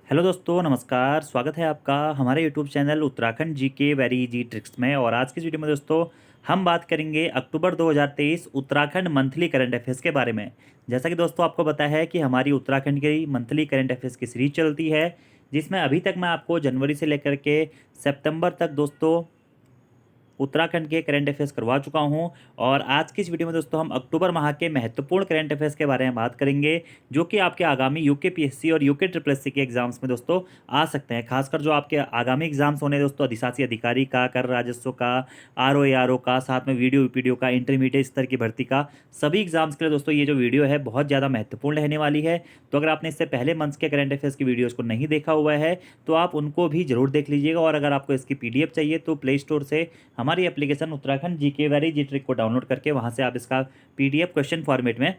Hello दोस्तों, नमस्कार। स्वागत है आपका हमारे YouTube channel Uttarakhand GK very easy tricks में। और आज की इस वीडियो में दोस्तों हम बात करेंगे अक्टूबर 2023 उत्तराखंड मंथली करंट अफेयर्स के बारे में। जैसा कि दोस्तों आपको पता है कि हमारी उत्तराखंड की मंथली करंट अफेयर्स की सीरीज चलती है, जिसमें अभी तक मैं आपको जनवरी से लेकर के सितंबर तक दोस्तों उत्तराखंड के करंट अफेयर्स करवा चुका हूं। और आज की इस वीडियो में दोस्तों हम अक्टूबर माह के महत्वपूर्ण करंट अफेयर्स के बारे में बात करेंगे, जो कि आपके आगामी यूके पीएससी और यूके ट्रिपल एससी के एग्जाम्स में दोस्तों आ सकते हैं। खासकर जो आपके आगामी एग्जाम्स होने दोस्तों अधिशासी अधिकारी का, कर राजस्व का, आर ओ का, साथ में वीडियो वीपीडीओ का, इंटरमीडिएट स्तर की भर्ती का, सभी एग्जाम्स के लिए दोस्तों ये जो वीडियो है बहुत ज़्यादा महत्वपूर्ण रहने वाली है। तो अगर आपने इससे पहले मंथ्स के करंट अफेयर्स की वीडियोज़ को नहीं देखा हुआ है तो आप उनको भी जरूर देख लीजिएगा। और अगर आपको इसकी पीडीएफ चाहिए तो प्ले स्टोर से हमारी एप्लीकेशन उत्तराखंड जीके वेरी जी ट्रिक को डाउनलोड करके वहां से आप इसका पीडीएफ क्वेश्चन फॉर्मेट में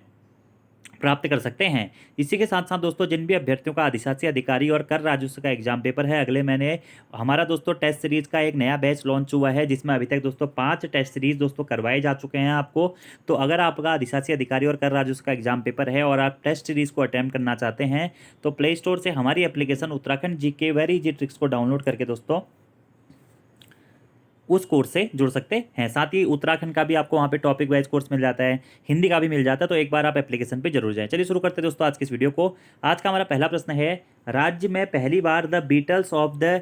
प्राप्त कर सकते हैं। इसी के साथ साथ दोस्तों जिन भी अभ्यर्थियों का अधिशासी अधिकारी और कर राजस्व का एग्जाम पेपर है अगले महीने, हमारा दोस्तों टेस्ट सीरीज का एक नया बैच लॉन्च हुआ है, जिसमें अभी तक दोस्तों 5 टेस्ट सीरीज दोस्तों करवाए जा चुके हैं आपको। तो अगर आपका अधिशासी अधिकारी और कर राजस्व का एग्जाम पेपर है और आप टेस्ट सीरीज को अटेम्प्ट करना चाहते हैं तो प्ले स्टोर से हमारी application Uttarakhand GK very easy tricks को डाउनलोड करके दोस्तों उस कोर्स से जुड़ सकते हैं। साथ ही उत्तराखंड का भी आपको वहाँ पे टॉपिक वाइज कोर्स मिल जाता है, हिंदी का भी मिल जाता है। तो एक बार आप एप्लीकेशन पे जरूर जाएं। चलिए शुरू करते हैं दोस्तों आज की इस वीडियो को। आज का हमारा पहला प्रश्न है, राज्य में पहली बार the Beatles of the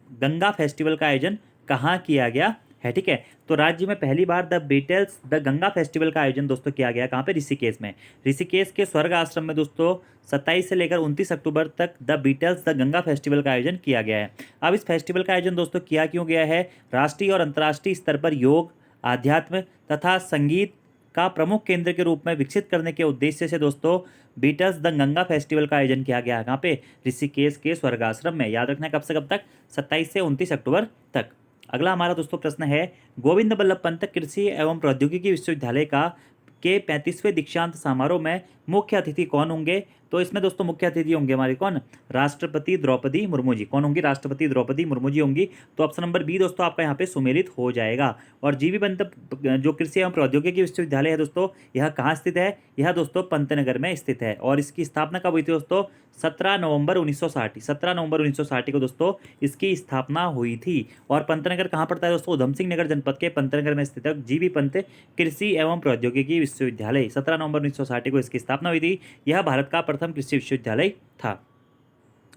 Ganga festival का आयोजन कहाँ किया गया है? ठीक है, तो राज्य में पहली बार the Beatles the Ganga festival का आयोजन दोस्तों किया गया कहाँ पे? ऋषिकेश में। ऋषिकेश के स्वर्ग आश्रम में दोस्तों 27 से लेकर 29 अक्टूबर तक the Beatles the Ganga festival का आयोजन किया गया है। अब इस फेस्टिवल का आयोजन दोस्तों किया क्यों गया है? राष्ट्रीय और अंतर्राष्ट्रीय स्तर पर योग, आध्यात्म तथा संगीत का प्रमुख केंद्र के रूप में विकसित करने के उद्देश्य से दोस्तों बीटल्स द गंगा फेस्टिवल का आयोजन किया गया है। कहाँ पे? ऋषिकेश के स्वर्गाश्रम में। याद रखना कब से कब तक? 27 से 29 अक्टूबर तक। अगला हमारा दोस्तों प्रश्न है, गोविंद बल्लभ पंत कृषि एवं प्रौद्योगिकी विश्वविद्यालय का के 35वें दीक्षांत समारोह में मुख्य अतिथि कौन होंगे? तो इसमें दोस्तों मुख्य अतिथि होंगे हमारे कौन? राष्ट्रपति द्रौपदी मुर्मू जी। कौन होंगी? राष्ट्रपति द्रौपदी मुर्मू जी होंगी। तो ऑप्शन नंबर बी दोस्तों आपका यहाँ पे सुमेलित हो जाएगा। और जीबी पंत जो कृषि एवं प्रौद्योगिकी विश्वविद्यालय है दोस्तों, यह कहाँ स्थित है? यह दोस्तों पंतनगर में स्थित है। और इसकी स्थापना कब हुई थी दोस्तों? 17 नवंबर 1960। 17 नवंबर 1960 को दोस्तों इसकी स्थापना हुई थी। और पंतनगर कहाँ पड़ता है दोस्तों? उधम सिंह नगर जनपद के पंतनगर में स्थित है जीबी पंत कृषि एवं प्रौद्योगिकी विश्वविद्यालय। 17 नवंबर 1960 को इसकी स्थापना हुई थी। यह भारत का प्रथम कृषि विश्वविद्यालय था।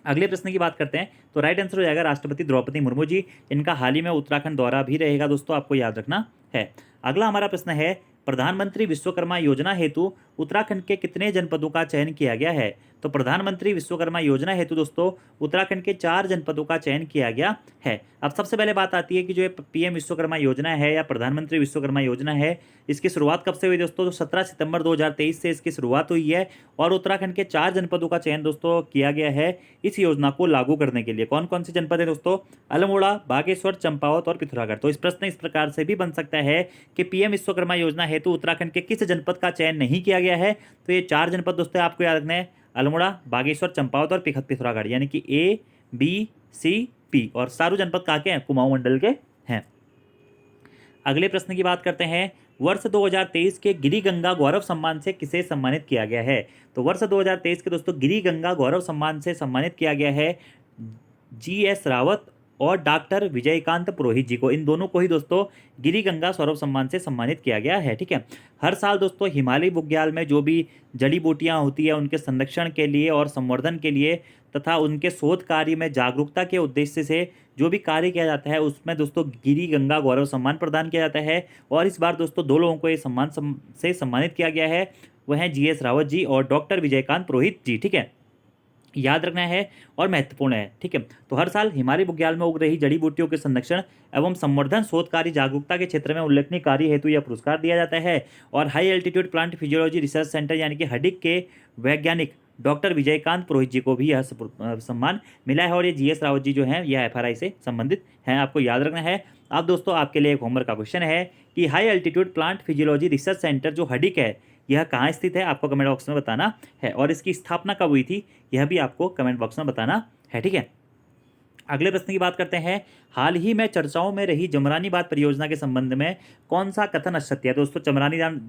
अगले प्रश्न की बात करते हैं, तो राइट आंसर हो जाएगा राष्ट्रपति द्रौपदी मुर्मू जी। इनका हाल ही में उत्तराखंड दौरा भी रहेगा दोस्तों, आपको याद रखना है। अगला हमारा प्रश्न है, प्रधानमंत्री विश्वकर्मा योजना हेतु उत्तराखंड के कितने जनपदों का चयन किया गया है? तो प्रधानमंत्री विश्वकर्मा योजना हेतु दोस्तों उत्तराखंड के 4 जनपदों का चयन किया गया है। अब सबसे पहले बात आती है कि जो पीएम विश्वकर्मा योजना है या प्रधानमंत्री विश्वकर्मा योजना है, इसकी शुरुआत कब से हुई दोस्तों? तो 17 सितंबर 2023 से इसकी शुरुआत हुई है। और उत्तराखंड के 4 जनपदों का चयन दोस्तों किया गया है इस योजना को लागू करने के लिए। कौन कौन से जनपद है दोस्तों? अल्मोड़ा, बागेश्वर, चंपावत और पिथौरागढ़। तो इस प्रश्न इस प्रकार से भी बन सकता है कि पीएम विश्वकर्मा योजना हेतु उत्तराखंड के किस जनपद का चयन नहीं किया गया है? तो ये 4 जनपद दोस्तों आपको याद रखना है, अल्मोड़ा, बागेश्वर, चंपावत और पिथौरागढ़, यानी कि ए बी सी पी। और सारू जनपद कहाँ के हैं? कुमाऊं मंडल के हैं। अगले प्रश्न की बात करते हैं, वर्ष 2023 के गिरी गंगा गौरव सम्मान से किसे सम्मानित किया गया है? तो वर्ष 2023 के दोस्तों गिरी गंगा गौरव सम्मान से सम्मानित किया गया है GS रावत और डॉक्टर विजयकांत पुरोहित जी को। इन दोनों को ही दोस्तों गिरी गंगा सौरभ सम्मान से सम्मानित किया गया है। ठीक है, हर साल दोस्तों हिमालय बुग्याल में जो भी जड़ी बूटियां होती है उनके संरक्षण के लिए और संवर्धन के लिए तथा उनके शोध कार्य में जागरूकता के उद्देश्य से जो भी कार्य किया जाता है उसमें दोस्तों गिरी गंगा गौरव सम्मान प्रदान किया जाता है। और इस बार दोस्तों 2 लोगों को ये सम्मान से सम्मानित किया गया है, वह हैं GS रावत जी और डॉक्टर विजयकांत पुरोहित जी। ठीक है, याद रखना है और महत्वपूर्ण है। ठीक है, तो हर साल हिमालय बुग्याल में उग रही जड़ी बूटियों के संरक्षण एवं संवर्धन शोधकारी जागरूकता के क्षेत्र में उल्लेखनीय कार्य हेतु यह पुरस्कार दिया जाता है। और high altitude plant physiology research centre यानी कि हडिक के वैज्ञानिक डॉक्टर विजयकांत पुरोहित जी को भी यह सम्मान मिला है। और ये GS रावत जी जो हैं यह FRI से संबंधित हैं, आपको याद रखना है। अब दोस्तों आपके लिए एक होमवर्क का क्वेश्चन है कि high altitude plant physiology research centre जो हडिक है यह कहाँ स्थित है? आपको कमेंट बॉक्स में बताना है। और इसकी स्थापना कब हुई थी यह भी आपको कमेंट बॉक्स में बताना है। ठीक है, अगले प्रश्न की बात करते हैं, हाल ही में चर्चाओं में रही जमरानी बांध परियोजना के संबंध में कौन सा कथन असत्य है? दोस्तों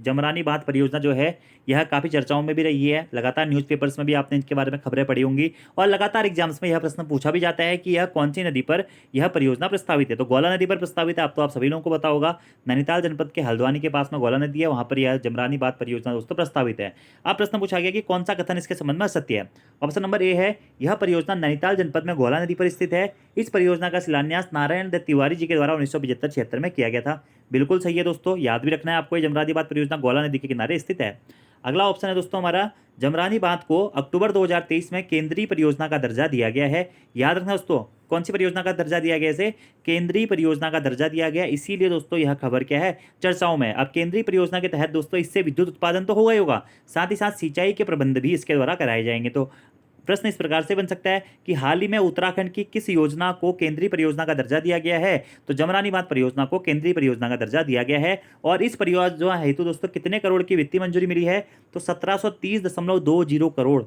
जमरानी बांध परियोजना जो है यह काफ़ी चर्चाओं में भी रही है, लगातार न्यूज़पेपर्स में भी आपने इसके बारे में खबरें पढ़ी होंगी और लगातार एग्जाम्स में यह प्रश्न पूछा भी जाता है कि यह कौन सी नदी पर यह परियोजना प्रस्तावित है। तो गौला नदी पर प्रस्तावित है, आप सभी लोगों को पता होगा। नैनीताल जनपद के हल्द्वानी के पास में गौला नदी है, वहाँ पर यह जमरानी बांध परियोजना दोस्तों प्रस्तावित है। अब प्रश्न पूछा गया कि कौन सा कथन इसके संबंध में असत्य है। ऑप्शन नंबर ए है, यह परियोजना नैनीताल जनपद में गौला नदी पर स्थित है। इस परियोजना का शिलान्यास नारायण दत्त तिवारी जी के द्वारा 1975-76 में किया गया था। बिल्कुल सही है दोस्तों, याद भी रखना है आपको, ये जमरानी बांध परियोजना गौला नदी के किनारे स्थित है। अगला ऑप्शन है दोस्तों हमारा, जमरानी बांध को अक्टूबर 2023 में केंद्रीय परियोजना का दर्जा दिया गया है। याद रखना दोस्तों, कौन सी परियोजना का दर्जा दिया गया? इसे केंद्रीय परियोजना का दर्जा दिया गया, इसीलिए दोस्तों यह खबर क्या है, चर्चाओं में। अब केंद्रीय परियोजना के तहत दोस्तों इससे विद्युत उत्पादन तो होगा ही होगा, साथ ही साथ सिंचाई के प्रबंध भी इसके द्वारा कराए जाएंगे। तो प्रश्न इस प्रकार से बन सकता है कि हाल ही में उत्तराखंड की किस योजना को केंद्रीय परियोजना का दर्जा दिया गया है? तो जमरानी बांध परियोजना को केंद्रीय परियोजना का दर्जा दिया गया है। और इस परियोजना हेतु दोस्तों कितने करोड़ की वित्तीय मंजूरी मिली है? तो 1730.20 करोड़,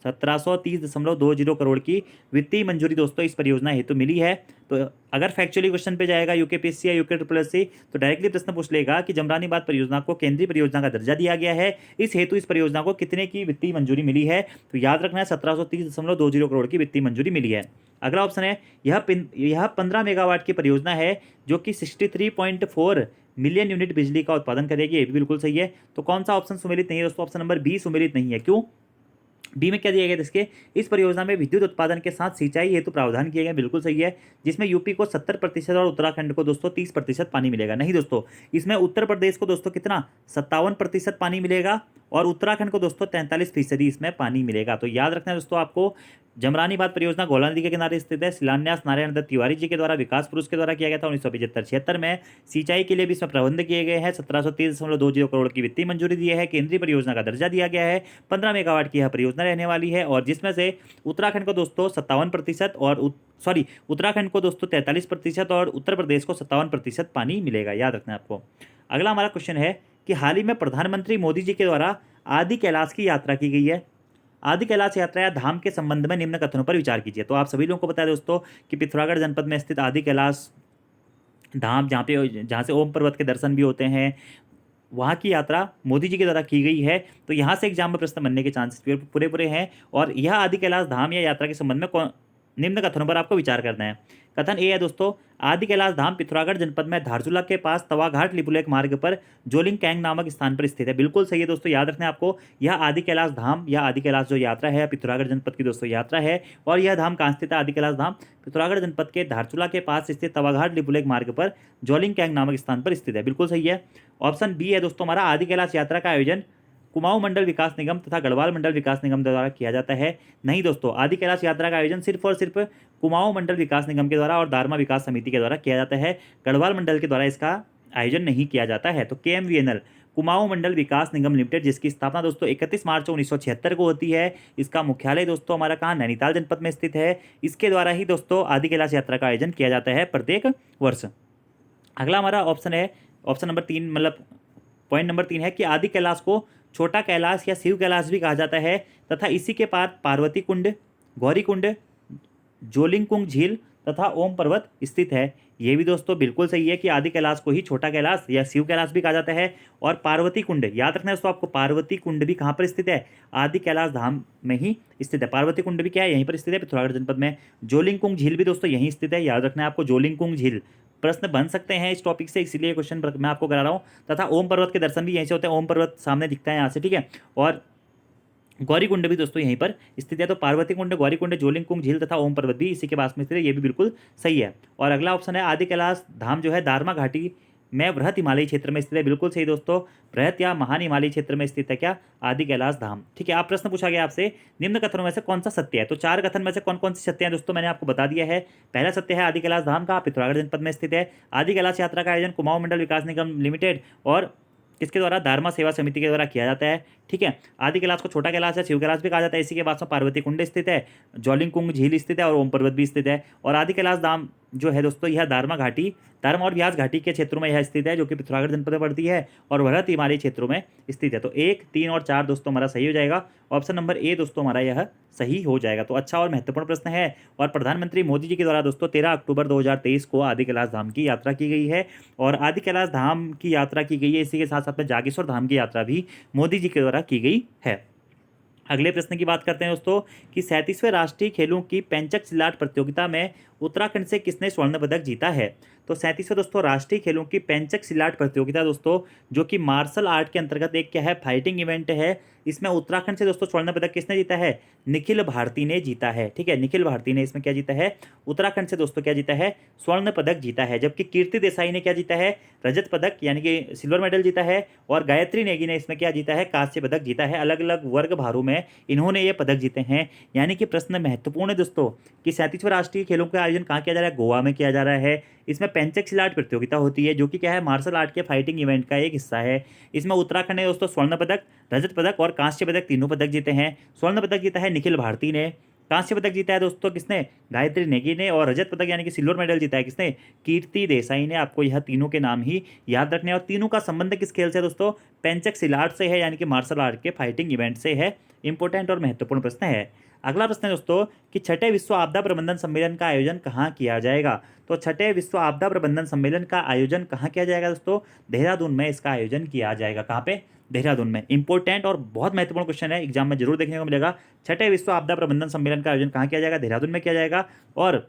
1730.20 करोड़ की वित्तीय मंजूरी दोस्तों इस परियोजना हेतु मिली है। तो अगर फैक्चुअली क्वेश्चन पे जाएगा यूकेपीएससी या यूके ट्रिपल एस सी, तो डायरेक्टली प्रश्न पूछ लेगा कि जमरानी बांध परियोजना को केंद्रीय परियोजना का दर्जा दिया गया है, इस हेतु इस परियोजना को कितने की वित्तीय मंजूरी मिली है? तो याद रखना है 1730.20 करोड़ की वित्तीय मंजूरी मिली है। अगला ऑप्शन है, यह 15 मेगावाट की परियोजना है जो कि 63.4 मिलियन यूनिट बिजली का उत्पादन करेगी। ये भी बिल्कुल सही है। तो कौन सा ऑप्शन सुमेलित नहीं है दोस्तों? ऑप्शन नंबर बी सुमेलित नहीं है। क्यों? बी में क्या दिया गया इसके, इस परियोजना में विद्युत उत्पादन के साथ सिंचाई हेतु प्रावधान किए गए। बिल्कुल सही है, जिसमें यूपी को 70% और उत्तराखंड को दोस्तों 30% पानी मिलेगा। नहीं दोस्तों, इसमें उत्तर प्रदेश को दोस्तों कितना 57% पानी मिलेगा और उत्तराखंड को दोस्तों 43% इसमें पानी मिलेगा। तो याद रखना है दोस्तों आपको, जमरानी बांध परियोजना गौला नदी के किनारे स्थित है। शिलान्यास नारायण दत्त तिवारी जी के द्वारा विकास पुरुष के द्वारा किया गया था 1975-76 में। सिंचाई के लिए भी इसमें प्रबंध किए गए हैं। 1730.20 करोड़ की वित्तीय मंजूरी दी है। केंद्रीय परियोजना का दर्जा दिया गया है। 15 मेगावाट की यह परियोजना रहने वाली है और जिसमें से उत्तराखंड को दोस्तों 57% और उत्तराखंड को दोस्तों 43% और उत्तर प्रदेश को 57% पानी मिलेगा। याद रखना है आपको। अगला हमारा क्वेश्चन है कि हाल ही में प्रधानमंत्री मोदी जी के द्वारा आदि कैलाश की यात्रा की गई है। आदि कैलाश यात्रा या धाम के संबंध में निम्न कथनों पर विचार कीजिए। तो आप सभी लोगों को पता है दोस्तों कि पिथौरागढ़ जनपद में स्थित आदि कैलाश धाम, जहाँ से ओम पर्वत के दर्शन भी होते हैं, वहाँ की यात्रा मोदी जी के द्वारा की गई है। तो यहाँ से एग्जाम में प्रश्न बनने के चांसेस पूरे हैं। और यह आदि कैलाश धाम या यात्रा के संबंध में निम्न कथनों पर आपको विचार करना है। कथन ए है दोस्तों, आदि कैलाश धाम पिथौरागढ़ जनपद में धारचूला के पास तवाघाट लिपुलेख मार्ग पर जोलिंग कैंग नामक स्थान पर स्थित है। बिल्कुल सही है दोस्तों, याद रखना है आपको, यह आदि कैलाश धाम या आदि कैलाश जो यात्रा है पिथौरागढ़ जनपद की दोस्तों यात्रा है। और यह धाम कहाँ स्थित है? आदि कैलाश धाम पिथौरागढ़ जनपद के धारचूला के पास स्थित तवाघाट लिपुलेख मार्ग पर जोलिंग कैंग नामक स्थान पर स्थित है। बिल्कुल सही है। ऑप्शन बी है दोस्तों हमारा, आदि कैलाश यात्रा का आयोजन कुमाऊं मंडल विकास निगम तथा गढ़वाल मंडल विकास निगम द्वारा किया जाता है। नहीं दोस्तों, आदि कैलाश यात्रा का आयोजन सिर्फ और सिर्फ कुमाऊं मंडल विकास निगम के द्वारा और दारमा विकास समिति के द्वारा किया जाता है। गढ़वाल मंडल के द्वारा इसका आयोजन नहीं किया जाता है। तो KMVNL कुमाऊं मंडल विकास निगम लिमिटेड, जिसकी स्थापना दोस्तों 31 मार्च 1976 को होती है, इसका मुख्यालय दोस्तों हमारा कहाँ, नैनीताल जनपद में स्थित है। इसके द्वारा ही दोस्तों आदि कैलाश यात्रा का आयोजन किया जाता है प्रत्येक वर्ष। अगला हमारा ऑप्शन है, ऑप्शन नंबर 3, मतलब पॉइंट नंबर 3 है कि आदि कैलाश को छोटा कैलाश या शिव कैलाश भी कहा जाता है तथा इसी के पार पार्वती कुंड, गौरी कुंड, जोलिंगकुंग झील तथा ओम पर्वत स्थित है। ये भी दोस्तों बिल्कुल सही है कि आदि कैलाश को ही छोटा कैलाश या शिव कैलाश भी कहा जाता है। और पार्वती कुंड, याद रखना है दोस्तों आपको, पार्वती कुंड भी कहाँ पर स्थित है? आदि कैलाश धाम में ही स्थित है। पार्वती कुंड भी क्या है? यहीं पर स्थित है, पिथौरागढ़ जनपद में। जोलिंगकुंग झील भी दोस्तों यहीं स्थित है। याद रखना है आपको, जोलिंगकुंग झील। प्रश्न बन सकते हैं इस टॉपिक से, इसीलिए क्वेश्चन मैं आपको करा रहा हूँ। तथा ओम पर्वत के दर्शन भी यहीं से होते हैं। ओम पर्वत सामने दिखता है यहाँ से, ठीक है। और गौरी कुंड भी दोस्तों यहीं पर स्थित है। तो पार्वती कुंड, गौरी कुंड, जोलिंगकुंग झील तथा ओम पर्वत भी इसी के पास में स्थित है। ये भी बिल्कुल सही है। और अगला ऑप्शन है, आदि कैलाश धाम जो है दारमा घाटी में वृहत हिमालयी क्षेत्र में स्थित है। बिल्कुल सही दोस्तों, वृहत या महान हिमालयी क्षेत्र में स्थित है क्या? आदि कैलाश धाम। ठीक है। आप प्रश्न पूछा गया आपसे, निम्न कथनों में से कौन सा सत्य है? तो 4 कथन में से कौन कौन से सत्य हैं दोस्तों, मैंने आपको बता दिया है। पहला सत्य है, आदि कैलाश धाम का पिथौरागढ़ जनपद में स्थित है। आदि कैलाश यात्रा का आयोजन कुमाऊं मंडल विकास निगम लिमिटेड और किसके द्वारा? दारमा सेवा समिति के द्वारा किया जाता है। ठीक है। आदि कैलाश को छोटा कैलाश है, शिव कैलाश भी कहा जाता है। इसी के पास में पार्वती कुंड स्थित है, ज्वालिंग झील स्थित है और ओम पर्वत भी स्थित है। और आदि कैलाश धाम जो है दोस्तों यह दारमा घाटी, दारमा और व्यास घाटी के क्षेत्रों में यह स्थित है, जो कि पिथौरागढ़ जनपद में पड़ती है और वरहत हिमालयी क्षेत्रों में स्थित है। तो 1, 3 और 4 दोस्तों हमारा सही हो जाएगा। ऑप्शन नंबर ए दोस्तों हमारा यह सही हो जाएगा। तो अच्छा और महत्वपूर्ण प्रश्न है। और प्रधानमंत्री मोदी जी के द्वारा दोस्तों 13 अक्टूबर 2023 को आदि कैलाश धाम की यात्रा की गई है और आदि कैलाश धाम की यात्रा की गई है। इसी के साथ साथ में जागेश्वर धाम की यात्रा भी मोदी जी के द्वारा की गई है। अगले प्रश्न की बात करते हैं दोस्तों कि 37वें राष्ट्रीय खेलों की पेंचक सिलाट प्रतियोगिता में उत्तराखंड से किसने स्वर्ण पदक जीता है। तो 37वें दोस्तों राष्ट्रीय खेलों की पेंचक सिलाट प्रतियोगिता दोस्तों, जो कि मार्शल आर्ट के अंतर्गत एक क्या है, फाइटिंग इवेंट है। इसमें उत्तराखंड से दोस्तों स्वर्ण पदक किसने जीता है, निखिल भारती ने जीता है। ठीक है, निखिल भारती ने इसमें क्या जीता है, उत्तराखंड से दोस्तों क्या जीता है, स्वर्ण पदक जीता है। जबकि कीर्ति देसाई ने क्या जीता है, रजत पदक यानी कि सिल्वर मेडल जीता है। और गायत्री नेगी ने इसमें क्या जीता है, कांस्य पदक जीता है। अलग अलग वर्ग भारों में इन्होंने ये पदक जीते हैं। यानी कि प्रश्न महत्वपूर्ण है दोस्तों कि 37वें राष्ट्रीय खेलों का आयोजन कहाँ किया जा रहा है, गोवा में किया जा रहा है। इसमें पेंचक सिलाट प्रतियोगिता होती है, जो कि क्या है, मार्शल आर्ट के फाइटिंग इवेंट का एक हिस्सा है। इसमें उत्तराखंड ने दोस्तों स्वर्ण पदक, रजत पदक और कांस्य पदक तीनों पदक जीते हैं। स्वर्ण पदक जीता है निखिल भारती ने, कांस्य पदक जीता है दोस्तों किसने, गायत्री नेगी ने, और रजत पदक यानी कि सिल्वर मेडल जीता है किसने, कीर्ति देसाई ने। आपको यह तीनों के नाम ही याद रखने हैं। और तीनों का संबंध किस खेल से दोस्तों, पेंचक सिलाट से है, यानी कि मार्शल आर्ट के फाइटिंग इवेंट से है। इंपॉर्टेंट और महत्वपूर्ण प्रश्न है। अगला प्रश्न है दोस्तों कि छठे विश्व आपदा प्रबंधन सम्मेलन का आयोजन कहाँ किया जाएगा। तो छठे विश्व आपदा प्रबंधन सम्मेलन का आयोजन कहाँ किया जाएगा दोस्तों, देहरादून में इसका आयोजन किया जाएगा। कहाँ पे, देहरादून में। इंपॉर्टेंट और बहुत महत्वपूर्ण क्वेश्चन है, एग्जाम में जरूर देखने को मिलेगा। छठे विश्व आपदा प्रबंधन सम्मेलन का आयोजन कहाँ किया जाएगा, देहरादून में किया जाएगा। और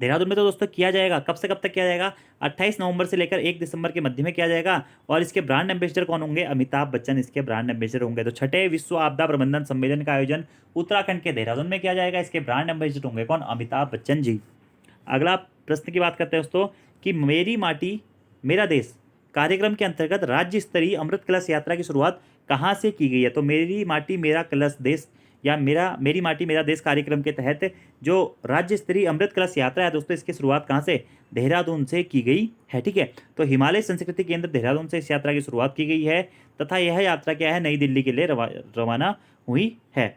देहरादून में तो दोस्तों किया जाएगा, कब से कब तक किया जाएगा, 28 नवंबर से लेकर 1 दिसंबर के मध्य में किया जाएगा। और इसके ब्रांड एम्बेसडर कौन होंगे, अमिताभ बच्चन इसके ब्रांड एम्बेसडर होंगे। तो छठे विश्व आपदा प्रबंधन सम्मेलन का आयोजन उत्तराखंड के देहरादून में किया जाएगा। इसके ब्रांड एम्बेसडर होंगे कौन, अमिताभ बच्चन जी। अगला प्रश्न की बात करते हैं दोस्तों कि मेरी माटी मेरा देश कार्यक्रम के अंतर्गत राज्य स्तरीय अमृत कलश यात्रा की शुरुआत कहाँ से की गई है। तो मेरी माटी मेरा कलश देश या मेरी माटी मेरा देश कार्यक्रम के तहत जो राज्य स्तरीय अमृत कलश यात्रा है दोस्तों, इसकी शुरुआत कहाँ से, देहरादून से की गई है। ठीक है, तो हिमालय संस्कृति केंद्र देहरादून से इस यात्रा की शुरुआत की गई है तथा यह यात्रा क्या है, नई दिल्ली के लिए रवाना हुई है।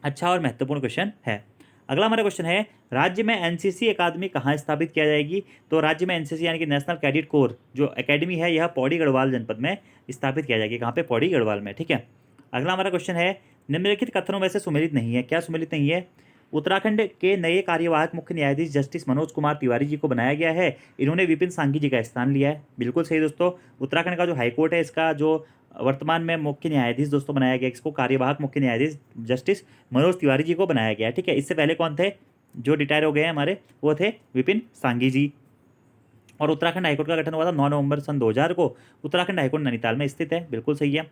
अच्छा और महत्वपूर्ण क्वेश्चन है। अगला हमारा क्वेश्चन है, राज्य में एनसीसी अकादमी कहाँ स्थापित किया जाएगी। तो राज्य में एनसीसी यानी कि नेशनल कैडेट कोर जो अकेडमी है, यह पौड़ी गढ़वाल जनपद में स्थापित किया जाएगी। कहाँ पे, पौड़ी गढ़वाल में। ठीक है, अगला हमारा क्वेश्चन है, निम्नलिखित कथनों में से सुमेलित नहीं है। क्या सुमेलित नहीं है, उत्तराखंड के नए कार्यवाहक मुख्य न्यायाधीश जस्टिस मनोज कुमार तिवारी जी को बनाया गया है, इन्होंने विपिन सांघी जी का स्थान लिया है। बिल्कुल सही दोस्तों, उत्तराखंड का जो हाईकोर्ट है, इसका जो वर्तमान में मुख्य न्यायाधीश दोस्तों बनाया गया, इसको कार्यवाहक मुख्य न्यायाधीश जस्टिस मनोज तिवारी जी को बनाया गया। ठीक है, इससे पहले कौन थे जो रिटायर हो गए हैं हमारे, वो थे विपिन सांघी जी। और उत्तराखंड हाईकोर्ट का गठन हुआ था 9 नवंबर सन 2000 को। उत्तराखंड हाईकोर्ट नैनीताल में स्थित है। बिल्कुल सही है।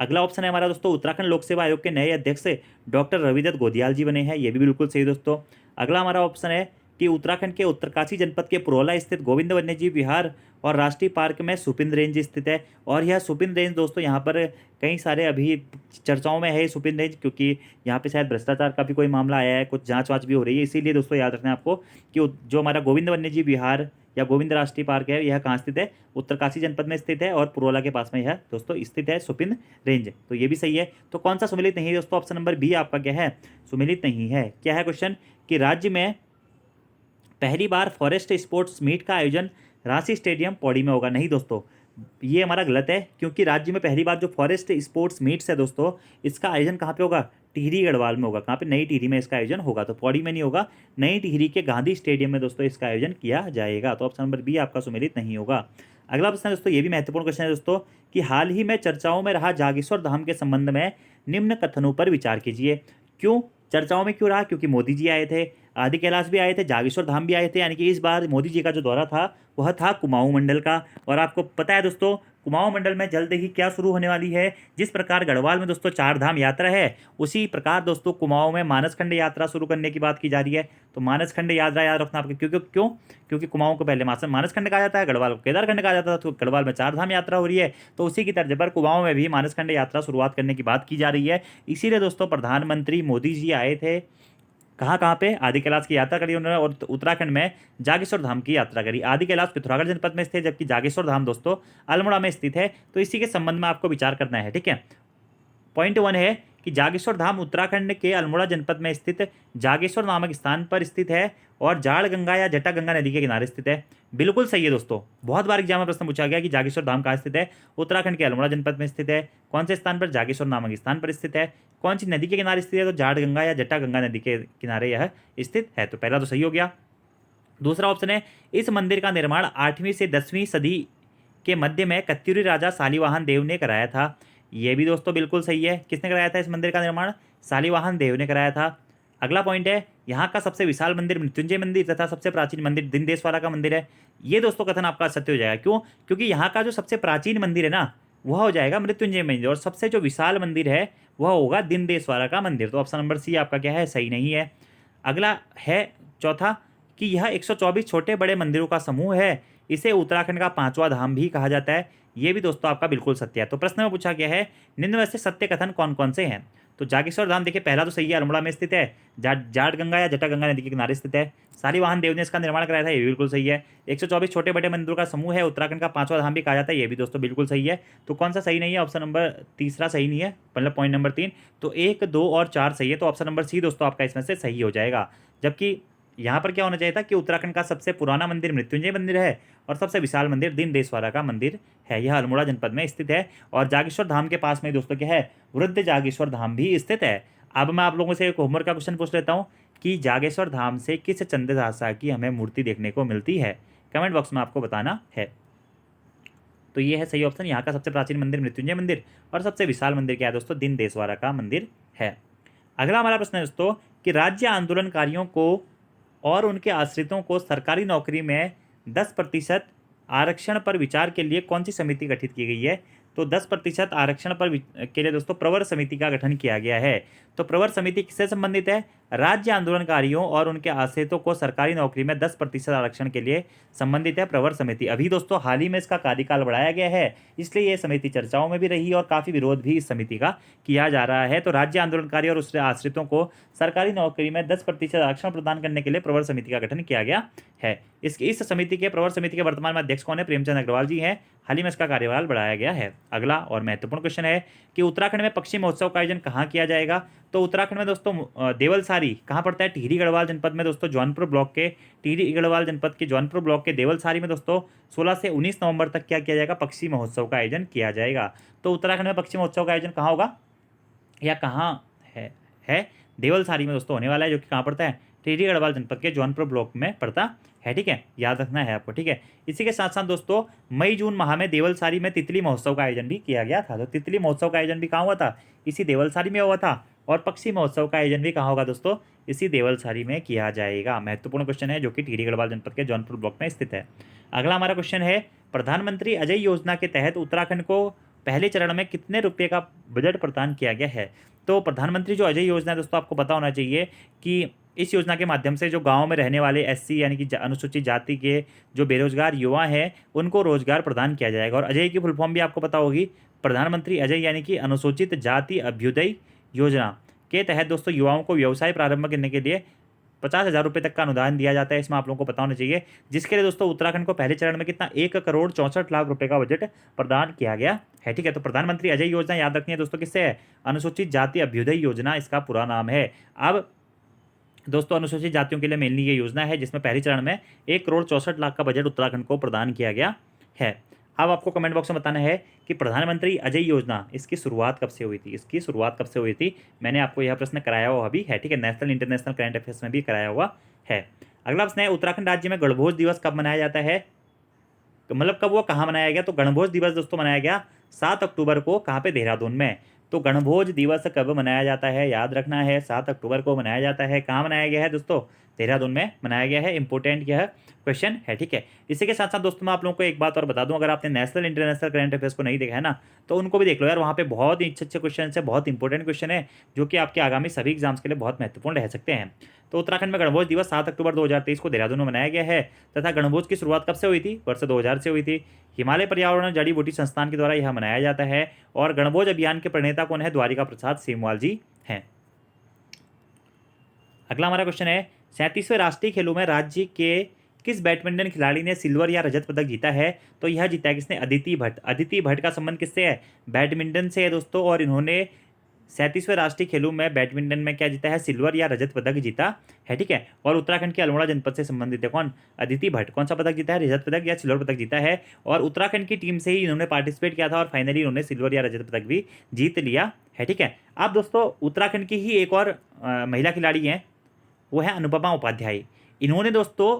अगला ऑप्शन है हमारा दोस्तों, उत्तराखंड लोक सेवा आयोग के नए अध्यक्ष डॉक्टर रविदत्त गोदियाल जी बने हैं। ये भी बिल्कुल सही दोस्तों। अगला हमारा ऑप्शन है कि उत्तराखंड के उत्तरकाशी जनपद के पुरोला स्थित गोविंद वन्यजीव विहार और राष्ट्रीय पार्क में सुपिन रेंज स्थित है। और यह सुपिन रेंज दोस्तों यहाँ पर कई सारे अभी चर्चाओं में है सुपिन रेंज, क्योंकि यहाँ पे शायद भ्रष्टाचार का भी कोई मामला आया है, कुछ जांच वाँच भी हो रही है। इसीलिए दोस्तों याद रखना है आपको कि जो हमारा गोविंद वन्यजीव विहार या गोविंद राष्ट्रीय पार्क है, यह कहाँ स्थित है, उत्तरकाशी जनपद में स्थित है और पुरोला के पास में यह दोस्तों स्थित है सुपिन रेंज। तो ये भी सही है। तो कौन सा सुमेलित नहीं है दोस्तों, ऑप्शन नंबर बी आपका क्या है, सुमेलित नहीं है। क्या है क्वेश्चन कि राज्य में पहली बार फॉरेस्ट स्पोर्ट्स मीट का आयोजन रांची स्टेडियम पौड़ी में होगा। नहीं दोस्तों, ये हमारा गलत है, क्योंकि राज्य में पहली बार जो फॉरेस्ट स्पोर्ट्स मीट्स है दोस्तों, इसका आयोजन कहाँ पे होगा, टिहरी गढ़वाल में होगा। कहाँ पे, नई टिहरी में इसका आयोजन होगा। तो पौड़ी में नहीं होगा, नई टिहरी के गांधी स्टेडियम में दोस्तों इसका आयोजन किया जाएगा। तो ऑप्शन नंबर बी आपका सुमेलित नहीं होगा। अगला प्रश्न है दोस्तों, ये भी महत्वपूर्ण क्वेश्चन है दोस्तों कि हाल ही में चर्चाओं में रहा जागेश्वर धाम के संबंध में निम्न कथनों पर विचार कीजिए। क्यों चर्चाओं में क्यों रहा, क्योंकि मोदी जी आए थे, आदि कैलाश भी आए थे, जागेश्वर धाम भी आए थे। यानी कि इस बार मोदी जी का जो दौरा था वह था कुमाऊं मंडल का। और आपको पता है दोस्तों, कुमाऊं मंडल में जल्द ही क्या शुरू होने वाली है, जिस प्रकार गढ़वाल में दोस्तों 4 धाम यात्रा है, उसी प्रकार दोस्तों कुमाऊं में मानसखंड यात्रा शुरू करने की बात की जा रही है। तो मानसखंड यात्रा याद रखना आपके, क्योंकि कुमाऊं को पहले मानसखंड कहा जाता है, गढ़वाल को केदारखंड कहा जाता था। तो गढ़वाल में 4 धाम यात्रा हो रही है, तो उसी की तर्ज पर कुमाऊं में भी मानसखंड यात्रा शुरुआत करने की बात की जा रही है। इसीलिए दोस्तों प्रधानमंत्री मोदी जी आए थे, कहाँ पे, आदि कैलाश की यात्रा करी उन्होंने और उत्तराखंड में जागेश्वर धाम की यात्रा करी। आदि कैलाश पिथौरागढ़ जनपद में स्थित है, जबकि जागेश्वर धाम दोस्तों अल्मोड़ा में स्थित है। तो इसी के संबंध में आपको विचार करना है। ठीक है, पॉइंट 1 है कि जागेश्वर धाम उत्तराखंड के अल्मोड़ा जनपद में स्थित जागेश्वर नामक स्थान पर स्थित है और जाड़ गंगा या जटा गंगा नदी के किनारे स्थित है। बिल्कुल सही है दोस्तों, बहुत बार एग्जाम में प्रश्न पूछा गया कि जागेश्वर धाम कहाँ स्थित है, उत्तराखंड के अल्मोड़ा जनपद में स्थित है। कौन से स्थान पर, जागेश्वर नामक स्थान पर स्थित है। कौन सी नदी के किनारे स्थित है, तो जाड़ गंगा या जटा गंगा नदी के किनारे यह स्थित है। तो पहला तो सही हो गया। दूसरा ऑप्शन है, इस मंदिर का निर्माण 8वीं से 10वीं सदी के मध्य में कत्यूरी राजा शालिवाहन देव ने कराया था। ये भी दोस्तों बिल्कुल सही है। किसने कराया था इस मंदिर का निर्माण, शालिवाहन देव ने कराया था। अगला पॉइंट है, यहाँ का सबसे विशाल मंदिर मृत्युंजय मंदिर तथा सबसे प्राचीन मंदिर दिनदेशवारा का मंदिर है। ये दोस्तों कथन आपका सत्य हो जाएगा। क्यों, क्योंकि यहाँ का जो सबसे प्राचीन मंदिर है ना वह हो जाएगा मृत्युंजय मंदिर, और सबसे जो विशाल मंदिर है वह होगा दिनदेशवारा का मंदिर। तो ऑप्शन नंबर सी आपका क्या है, सही नहीं है। अगला है चौथा कि यह 124 छोटे बड़े मंदिरों का समूह है, इसे उत्तराखंड का 5वां धाम भी कहा जाता है। ये भी दोस्तों आपका बिल्कुल सत्य है। तो प्रश्न में पूछा गया है, निम्न में से सत्य कथन कौन कौन से हैं। तो जागेश्वर धाम देखिए पहला तो सही है, अल्मोड़ा में स्थित है, जाट गंगा या जटा गंगा नदी के किनारे स्थित है। शालिवाहन देव ने इसका निर्माण कराया था, ये भी बिल्कुल सही है। 124 छोटे बड़े मंदिरों का समूह है, उत्तराखंड का 5वां धाम भी कहा जाता है, ये भी दोस्तों बिल्कुल सही है। तो कौन सा सही नहीं है, ऑप्शन नंबर तीसरा सही नहीं है, मतलब पॉइंट नंबर 3। तो 1, 2 और 4 सही है। तो ऑप्शन नंबर सी दोस्तों आपका इसमें से सही हो जाएगा। जबकि यहाँ पर क्या होना चाहिए था कि उत्तराखंड का सबसे पुराना मंदिर मृत्युंजय मंदिर है और सबसे विशाल मंदिर दिनदेशवारा का मंदिर है। यह अल्मोड़ा जनपद में स्थित है और जागेश्वर धाम के पास में दोस्तों क्या है, वृद्ध जागेश्वर धाम भी स्थित है। अब मैं आप लोगों से एक होमवर्क का क्वेश्चन पूछ लेता हूँ कि जागेश्वर धाम से किस चंद्रदासा की हमें मूर्ति देखने को मिलती है। कमेंट बॉक्स में आपको बताना है। तो ये है सही ऑप्शन, यहाँ का सबसे प्राचीन मंदिर मृत्युंजय मंदिर और सबसे विशाल मंदिर क्या है दोस्तों, दिनदेशवारा का मंदिर है। अगला हमारा प्रश्न है दोस्तों कि राज्य आंदोलनकारियों को और उनके आश्रितों को सरकारी नौकरी में 10% आरक्षण पर विचार के लिए कौन सी समिति गठित की गई है। तो 10% आरक्षण पर के लिए दोस्तों प्रवर समिति का गठन किया गया है। तो प्रवर समिति किससे संबंधित है, राज्य आंदोलनकारियों और उनके आश्रितों को सरकारी नौकरी में 10% आरक्षण के लिए संबंधित है प्रवर समिति। अभी दोस्तों हाल ही में इसका कार्यकाल बढ़ाया गया है, इसलिए ये समिति चर्चाओं में भी रही और काफ़ी विरोध भी इस समिति का किया जा रहा है। तो राज्य आंदोलनकारी और उसके आश्रितों को सरकारी नौकरी में 10% आरक्षण प्रदान करने के लिए प्रवर समिति का गठन किया गया है। इस समिति के प्रवर समिति के वर्तमान में अध्यक्ष कौन है, प्रेमचंद अग्रवाल जी हैं। हाल ही में इसका कार्यकाल बढ़ाया गया है। अगला और महत्वपूर्ण क्वेश्चन है कि उत्तराखंड में पक्षी महोत्सव का आयोजन कहाँ किया जाएगा। तो उत्तराखंड में दोस्तों देवलसारी कहाँ पड़ता है, टिहरी गढ़वाल जनपद में दोस्तों, जौनपुर ब्लॉक के टिहरी गढ़वाल जनपद के जौनपुर ब्लॉक के देवलसारी में दोस्तों 16 से 19 नवंबर तक क्या किया जाएगा, पक्षी महोत्सव का आयोजन किया जाएगा। तो उत्तराखंड में पक्षी महोत्सव का आयोजन कहाँ होगा या कहाँ है देवलसारी में दोस्तों होने वाला है, जो कि कहाँ पड़ता है, टिहरी गढ़वाल जनपद के जौनपुर ब्लॉक में पड़ता है। ठीक है, याद रखना है आपको। ठीक है, इसी के साथ साथ दोस्तों मई जून माह में देवलसारी में तितली महोत्सव का आयोजन भी किया गया था। तो तितली महोत्सव का आयोजन भी कहाँ हुआ था, इसी देवलसारी में हुआ था। और पक्षी महोत्सव का आयोजन भी कहाँ होगा दोस्तों, इसी देवलसारी में किया जाएगा। महत्वपूर्ण क्वेश्चन है जो कि टिहरी गढ़वाल जनपद के जौनपुर ब्लॉक में स्थित है। अगला हमारा क्वेश्चन है, प्रधानमंत्री अजय योजना के तहत उत्तराखंड को पहले चरण में कितने रुपये का बजट प्रदान किया गया है। तो प्रधानमंत्री जो अजय योजना है दोस्तों, आपको पता होना चाहिए कि इस योजना के माध्यम से जो गांव में रहने वाले एससी यानी कि अनुसूचित जाति के जो बेरोजगार युवा हैं उनको रोजगार प्रदान किया जाएगा। और अजय की फुल फॉर्म भी आपको पता होगी, प्रधानमंत्री अजय यानी कि अनुसूचित जाति अभ्युदय योजना के तहत दोस्तों युवाओं को व्यवसाय प्रारंभ करने के लिए 50,000 रुपये तक का अनुदान दिया जाता है। इसमें आप लोगों को पता होना चाहिए, जिसके लिए दोस्तों उत्तराखंड को पहले चरण में कितना 1,64,00,000 रुपये का बजट प्रदान किया गया है। ठीक है, तो प्रधानमंत्री अजय योजना याद रखनी है दोस्तों, किससे है, अनुसूचित जाति अभ्युदय योजना इसका पूरा नाम है। अब दोस्तों अनुसूचित जातियों के लिए मेनली ये योजना है जिसमें पहले चरण में 1,64,00,000 का बजट उत्तराखंड को प्रदान किया गया है। अब आपको कमेंट बॉक्स में बताना है कि प्रधानमंत्री अजय योजना इसकी शुरुआत कब से हुई थी, इसकी शुरुआत कब से हुई थी। मैंने आपको यह प्रश्न कराया हुआ अभी है। ठीक है, नेशनल इंटरनेशनल करंट अफेयर्स में भी कराया हुआ है। अगला प्रश्न है, उत्तराखंड राज्य में गणभोज दिवस कब मनाया जाता है, मतलब कब वो कहाँ मनाया गया। तो गणभोज दिवस दोस्तों मनाया गया 7 अक्टूबर को, कहाँ पे, देहरादून में। तो गणभोज दिवस कब मनाया जाता है, याद रखना है 7 अक्टूबर को मनाया जाता है। कहाँ मनाया गया है दोस्तों, देहरादून में मनाया गया है। इंपॉर्टेंट यह क्वेश्चन है। ठीक है, इसी के साथ साथ दोस्तों मैं आप लोगों को एक बात और बता दूं, अगर आपने नेशनल इंटरनेशनल करंट अफेयर्स को नहीं देखा है ना, तो उनको भी देख लो यार, वहाँ पे बहुत ही अच्छे अच्छे क्वेश्चन है, बहुत इंपॉर्टेंट क्वेश्चन है जो कि आपके आगामी सभी एग्जाम्स के लिए बहुत महत्वपूर्ण रह सकते हैं। तो उत्तराखंड में गणभोज दिवस 7 अक्टूबर 2023 को देहरादून में मनाया गया है तथा गणभोज की शुरुआत कब से हुई थी, वर्ष 2000 से हुई थी। हिमालय पर्यावरण जड़ी बूटी संस्थान के द्वारा यह मनाया जाता है और गणभोज अभियान के प्रणेता कौन है, द्वारिका प्रसाद सीमवाल जी हैं। अगला हमारा क्वेश्चन है, 37वें राष्ट्रीय खेलों में राज्य के किस बैडमिंटन खिलाड़ी ने सिल्वर या रजत पदक जीता है। तो यह जीता है किसने, अदिति भट्ट। अदिति भट्ट का संबंध किससे है, बैडमिंटन से है दोस्तों, और इन्होंने 37वें राष्ट्रीय खेलों में बैडमिंटन में क्या जीता है, सिल्वर या रजत पदक जीता है, ठीक है। और उत्तराखंड के अल्मोड़ा जनपद से संबंधित है कौन, अदिति भट्ट, कौन सा पदक जीता है, रजत पदक या सिल्वर पदक जीता है। और उत्तराखंड की टीम से ही इन्होंने पार्टिसिपेट किया था और फाइनली इन्होंने सिल्वर या रजत पदक भी जीत लिया है, ठीक है। अब दोस्तों उत्तराखंड की ही एक और महिला खिलाड़ी हैं, वो है अनुपमा उपाध्याय। इन्होंने दोस्तों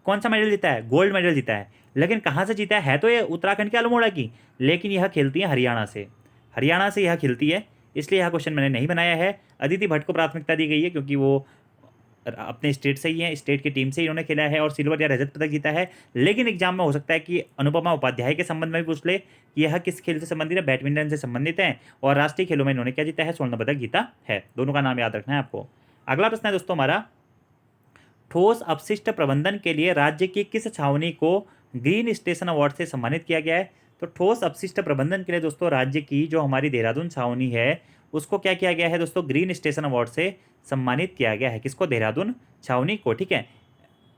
कौन सा मेडल जीता है, गोल्ड मेडल जीता है। लेकिन कहाँ से जीता है तो ये उत्तराखंड के अल्मोड़ा की, लेकिन यह खेलती है हरियाणा से, हरियाणा से यह खेलती है, इसलिए यह क्वेश्चन मैंने नहीं बनाया है। अदिति भट्ट को प्राथमिकता दी गई है क्योंकि वो अपने स्टेट से ही है, स्टेट की टीम से ही इन्होंने खेला है और सिल्वर या रजत पदक जीता है। लेकिन एग्जाम में हो सकता है कि अनुपमा उपाध्याय के संबंध में भी पूछ ले कि यह किस खेल से संबंधित है, बैडमिंटन से संबंधित है और राष्ट्रीय खेलों में इन्होंने क्या जीता है, स्वर्ण पदक जीता है। दोनों का नाम याद रखना है आपको। अगला प्रश्न है दोस्तों हमारा, ठोस अपशिष्ट प्रबंधन के लिए राज्य की किस छावनी को ग्रीन स्टेशन अवार्ड से सम्मानित किया गया है। तो ठोस अपशिष्ट प्रबंधन के लिए दोस्तों राज्य की जो हमारी देहरादून छावनी है उसको क्या किया गया है दोस्तों, ग्रीन स्टेशन अवार्ड से सम्मानित किया गया है। किसको, देहरादून छावनी को, ठीक है।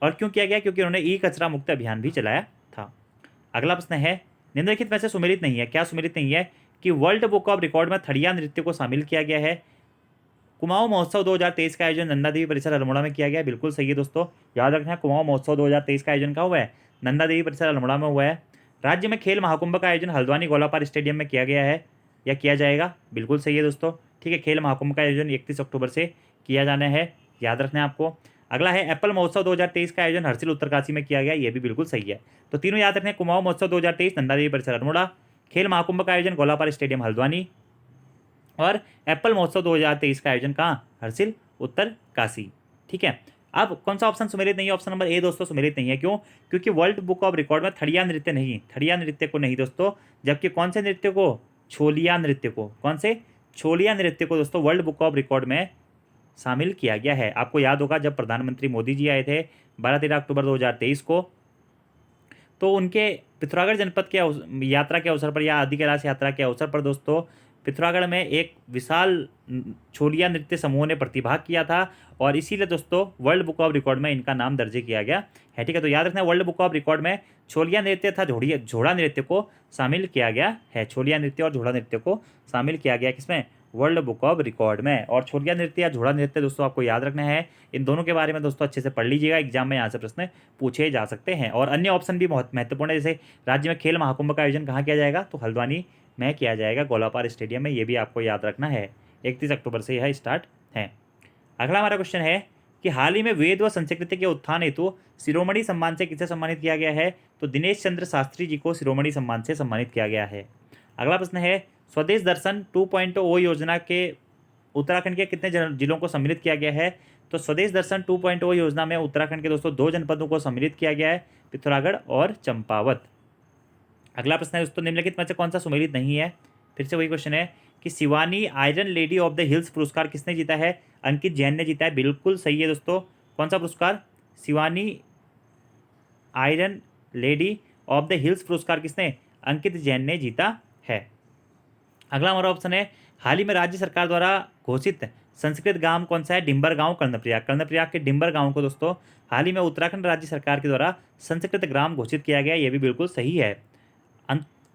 और क्यों किया गया, क्योंकि उन्होंने ई कचरा मुक्त अभियान भी चलाया था। अगला प्रश्न है, निम्नलिखित में से सुमेलित नहीं है, क्या सुमेलित नहीं है कि वर्ल्ड बुक ऑफ रिकॉर्ड में थड़िया नृत्य को शामिल किया गया है। कुमाऊं महोत्सव 2023 का आयोजन नंदा देवी परिसर अल्मोड़ा में किया गया है, बिल्कुल सही है दोस्तों, याद रखना है। कुमाऊं महोत्सव 2023 का आयोजन कहाँ हुआ है, नंदा देवी परिसर अल्मोड़ा में हुआ है। राज्य में खेल महाकुंभ का आयोजन हल्द्वानी गोलापार स्टेडियम में किया गया है या किया जाएगा, बिल्कुल सही है दोस्तों, ठीक है। खेल महाकुंभ का आयोजन 31 अक्टूबर से किया जाना है, याद रखना है आपको। अगला है एप्पल महोत्सव 2023 का आयोजन हरसिल उत्तरकाशी में किया गया, ये भी बिल्कुल सही है। तो तीनों याद रखने, कुमाऊं महोत्सव 2023 नंदा देवी परिसर अल्मोड़ा, खेल महाकुंभ का आयोजन गोलापार स्टेडियम हल्द्वानी और एप्पल महोत्सव 2023 का आयोजन कहाँ, हरसिल उत्तरकाशी, ठीक है। अब कौन सा ऑप्शन सुमेलित नहीं है, ऑप्शन नंबर ए दोस्तों सुमेलित नहीं है। क्यों, क्योंकि वर्ल्ड बुक ऑफ रिकॉर्ड में थड़िया नृत्य नहीं, थड़िया नृत्य को नहीं दोस्तों, जबकि कौन से नृत्य को, छोलिया नृत्य को, कौन से, छोलिया नृत्य को दोस्तों वर्ल्ड बुक ऑफ रिकॉर्ड में शामिल किया गया है। आपको याद होगा जब प्रधानमंत्री मोदी जी आए थे 12-13 अक्टूबर 2023 को, तो उनके पिथौरागढ़ जनपद के यात्रा के अवसर पर या आदि कैलाश यात्रा के अवसर पर दोस्तों पिथौरागढ़ में एक विशाल छोलिया नृत्य समूह ने प्रतिभाग किया था और इसीलिए दोस्तों वर्ल्ड बुक ऑफ रिकॉर्ड में इनका नाम दर्ज किया गया है, ठीक है। तो याद रखना वर्ल्ड बुक ऑफ रिकॉर्ड में छोलिया नृत्य तथा झोड़ा नृत्य को शामिल किया गया है, छोलिया नृत्य और झोड़ा नृत्य को शामिल किया गया किसमें, वर्ल्ड बुक ऑफ रिकॉर्ड में। और छोलिया नृत्य या झोड़ा नृत्य दोस्तों आपको याद रखना है, इन दोनों के बारे में दोस्तों अच्छे से पढ़ लीजिएगा, एग्जाम में यहाँ से प्रश्न पूछे जा सकते हैं। और अन्य ऑप्शन भी बहुत महत्वपूर्ण है, जैसे राज्य में खेल महाकुंभ का आयोजन कहाँ किया जाएगा, तो हल्द्वानी में किया जाएगा गोलापार स्टेडियम में, ये भी आपको याद रखना है। 31 अक्टूबर से यह स्टार्ट है। अगला हमारा क्वेश्चन है कि हाल ही में वेद व संस्कृति के उत्थान हेतु शिरोमणि सम्मान से किसे सम्मानित किया गया है, तो दिनेश चंद्र शास्त्री जी को शिरोमणि सम्मान से सम्मानित किया गया है। अगला प्रश्न है, स्वदेश दर्शन 2.0 योजना के उत्तराखंड के कितने जिलों को सम्मिलित किया गया है, तो स्वदेश दर्शन 2.0 योजना में उत्तराखंड के दोस्तों 2 जनपदों को सम्मिलित किया गया है, पिथौरागढ़ और चंपावत। अगला प्रश्न है दोस्तों, निम्नलिखित में से कौन सा सम्मिलित नहीं है, फिर से वही क्वेश्चन है कि Shivani iron lady of the hills पुरस्कार किसने जीता है, अंकित जैन ने जीता है, बिल्कुल सही है दोस्तों। कौन सा पुरस्कार, Shivani iron lady of the hills पुरस्कार किसने, अंकित जैन ने जीता है। अगला हमारा ऑप्शन है, हाल ही में राज्य सरकार द्वारा घोषित संस्कृत गांव कौन सा है, डिम्बर गांव कर्णप्रयाग, कर्णप्रयाग के डिम्बर गांव को दोस्तों हाल ही में उत्तराखंड राज्य सरकार के द्वारा संस्कृत ग्राम घोषित किया गया, ये भी बिल्कुल सही है।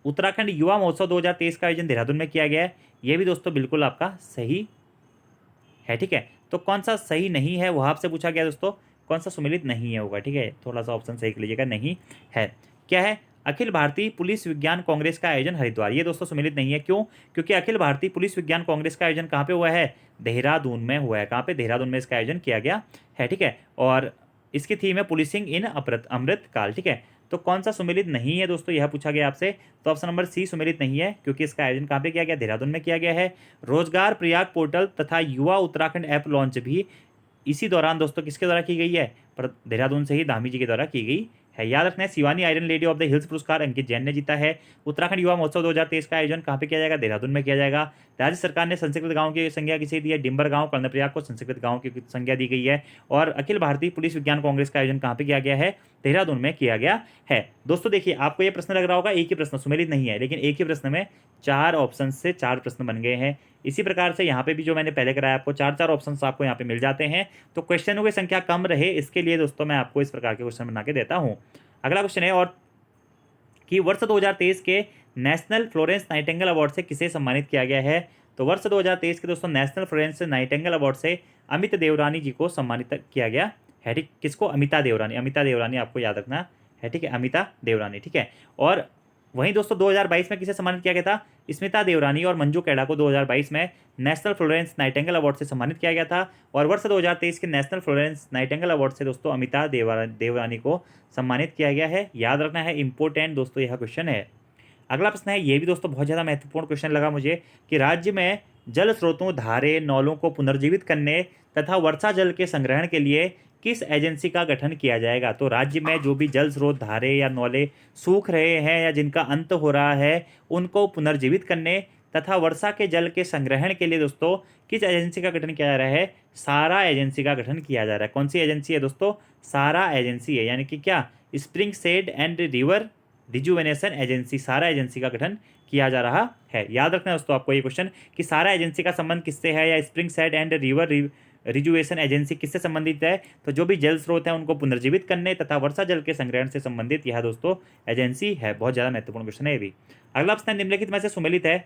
उत्तराखंड युवा महोत्सव 2023 का आयोजन देहरादून में किया गया है, ये भी दोस्तों बिल्कुल आपका सही है, ठीक है। तो कौन सा सही नहीं है वो आपसे पूछा गया दोस्तों, कौन सा सुमेलित नहीं है होगा, ठीक है, थोड़ा सा ऑप्शन सही कर लीजिएगा, नहीं है। क्या है, अखिल भारतीय पुलिस विज्ञान कांग्रेस का आयोजन हरिद्वार, ये दोस्तों सुमेलित नहीं है। क्यों, क्योंकि अखिल भारतीय पुलिस विज्ञान कांग्रेस का आयोजन कहाँ पे हुआ है, देहरादून में हुआ है, कहाँ पे, देहरादून में इसका आयोजन किया गया है, ठीक है। और इसकी थीम है पुलिसिंग इन अमृत काल, ठीक है। तो कौन सा सुमेलित नहीं है दोस्तों, यह पूछा गया आपसे, तो ऑप्शन नंबर सी सुमेलित नहीं है, क्योंकि इसका आयोजन कहाँ पे किया गया, देहरादून में किया गया है। रोजगार प्रयाग पोर्टल तथा युवा उत्तराखंड ऐप लॉन्च भी इसी दौरान दोस्तों किसके द्वारा की गई है, पर देहरादून से ही धामी जी के द्वारा की गई है, याद रखना है। Shivani iron lady of the hills पुरस्कार अंकित जैन ने जीता है। उत्तराखंड युवा महोत्सव 2023 का आयोजन कहाँ पे किया जाएगा, देहरादून में किया जाएगा। राज्य सरकार ने संस्कृत गांव की संज्ञा किसे दी है, डिम्बर गांव कर्णप्रयाग को संस्कृत गांव की संज्ञा दी गई है। और अखिल भारतीय पुलिस विज्ञान कांग्रेस का आयोजन कहाँ पे किया गया है, देहरादून में किया गया है। दोस्तों देखिए, आपको ये प्रश्न लग रहा होगा एक ही प्रश्न सुमेलित नहीं है, लेकिन एक ही प्रश्न में 4 ऑप्शन से 4 प्रश्न बन गए हैं। इसी प्रकार से यहाँ पे भी जो मैंने पहले कराया आपको 4 ऑप्शन आपको यहाँ पे मिल जाते हैं। तो क्वेश्चनों की संख्या कम रहे, इसके लिए दोस्तों मैं आपको इस प्रकार के क्वेश्चन बना के देता हूँ। अगला क्वेश्चन है, और कि वर्ष 2023 के नेशनल फ्लोरेंस नाइटिंगेल अवार्ड से किसे सम्मानित किया गया है, तो तो वर्ष 2023 के दोस्तों नेशनल फ्लोरेंस नाइटिंगेल अवार्ड से अमित देवरानी जी को सम्मानित किया गया है। ठीक, किसको? अमिता देवरानी। अमिता देवरानी आपको याद रखना है, ठीक है, अमिता देवरानी, ठीक है। और वहीं दोस्तों 2022 में किसे सम्मानित किया गया था? स्मिता देवरानी और मंजू कैडा को 2022 में नेशनल फ्लोरेंस नाइटिंगेल अवार्ड से सम्मानित किया गया था। और वर्ष 2023 के नेशनल फ्लोरेंस नाइटिंगेल अवार्ड से दोस्तों अमिता देवरानी को सम्मानित किया गया है। याद रखना है, इंपॉर्टेंट दोस्तों यह क्वेश्चन है। अगला प्रश्न है, ये भी दोस्तों बहुत ज़्यादा महत्वपूर्ण क्वेश्चन लगा मुझे, कि राज्य में जल स्रोतों, धारे, नौलों को पुनर्जीवित करने तथा वर्षा जल के संग्रहण के लिए किस एजेंसी का गठन किया जाएगा? तो राज्य में जो भी जल स्रोत, धारे या नौले सूख रहे हैं या जिनका अंत हो रहा है, उनको पुनर्जीवित करने तथा वर्षा के जल के संग्रहण के लिए दोस्तों किस एजेंसी का गठन किया जा रहा है? सारा एजेंसी का गठन किया जा रहा है। कौन सी एजेंसी है दोस्तों? सारा एजेंसी है, यानी कि क्या? Spring shed and river rejuvenation agency, सारा एजेंसी का गठन किया जा रहा है। याद रखना है दोस्तों आपको ये क्वेश्चन, कि सारा एजेंसी का संबंध किससे है, या spring shed and river rejuvenation agency किससे संबंधित है? तो जो भी जल स्रोत हैं उनको पुनर्जीवित करने तथा वर्षा जल के संग्रहण से संबंधित यह दोस्तों एजेंसी है। बहुत ज़्यादा महत्वपूर्ण क्वेश्चन है ये भी। अगला प्रश्न निम्नलिखित में से सुमेलित है?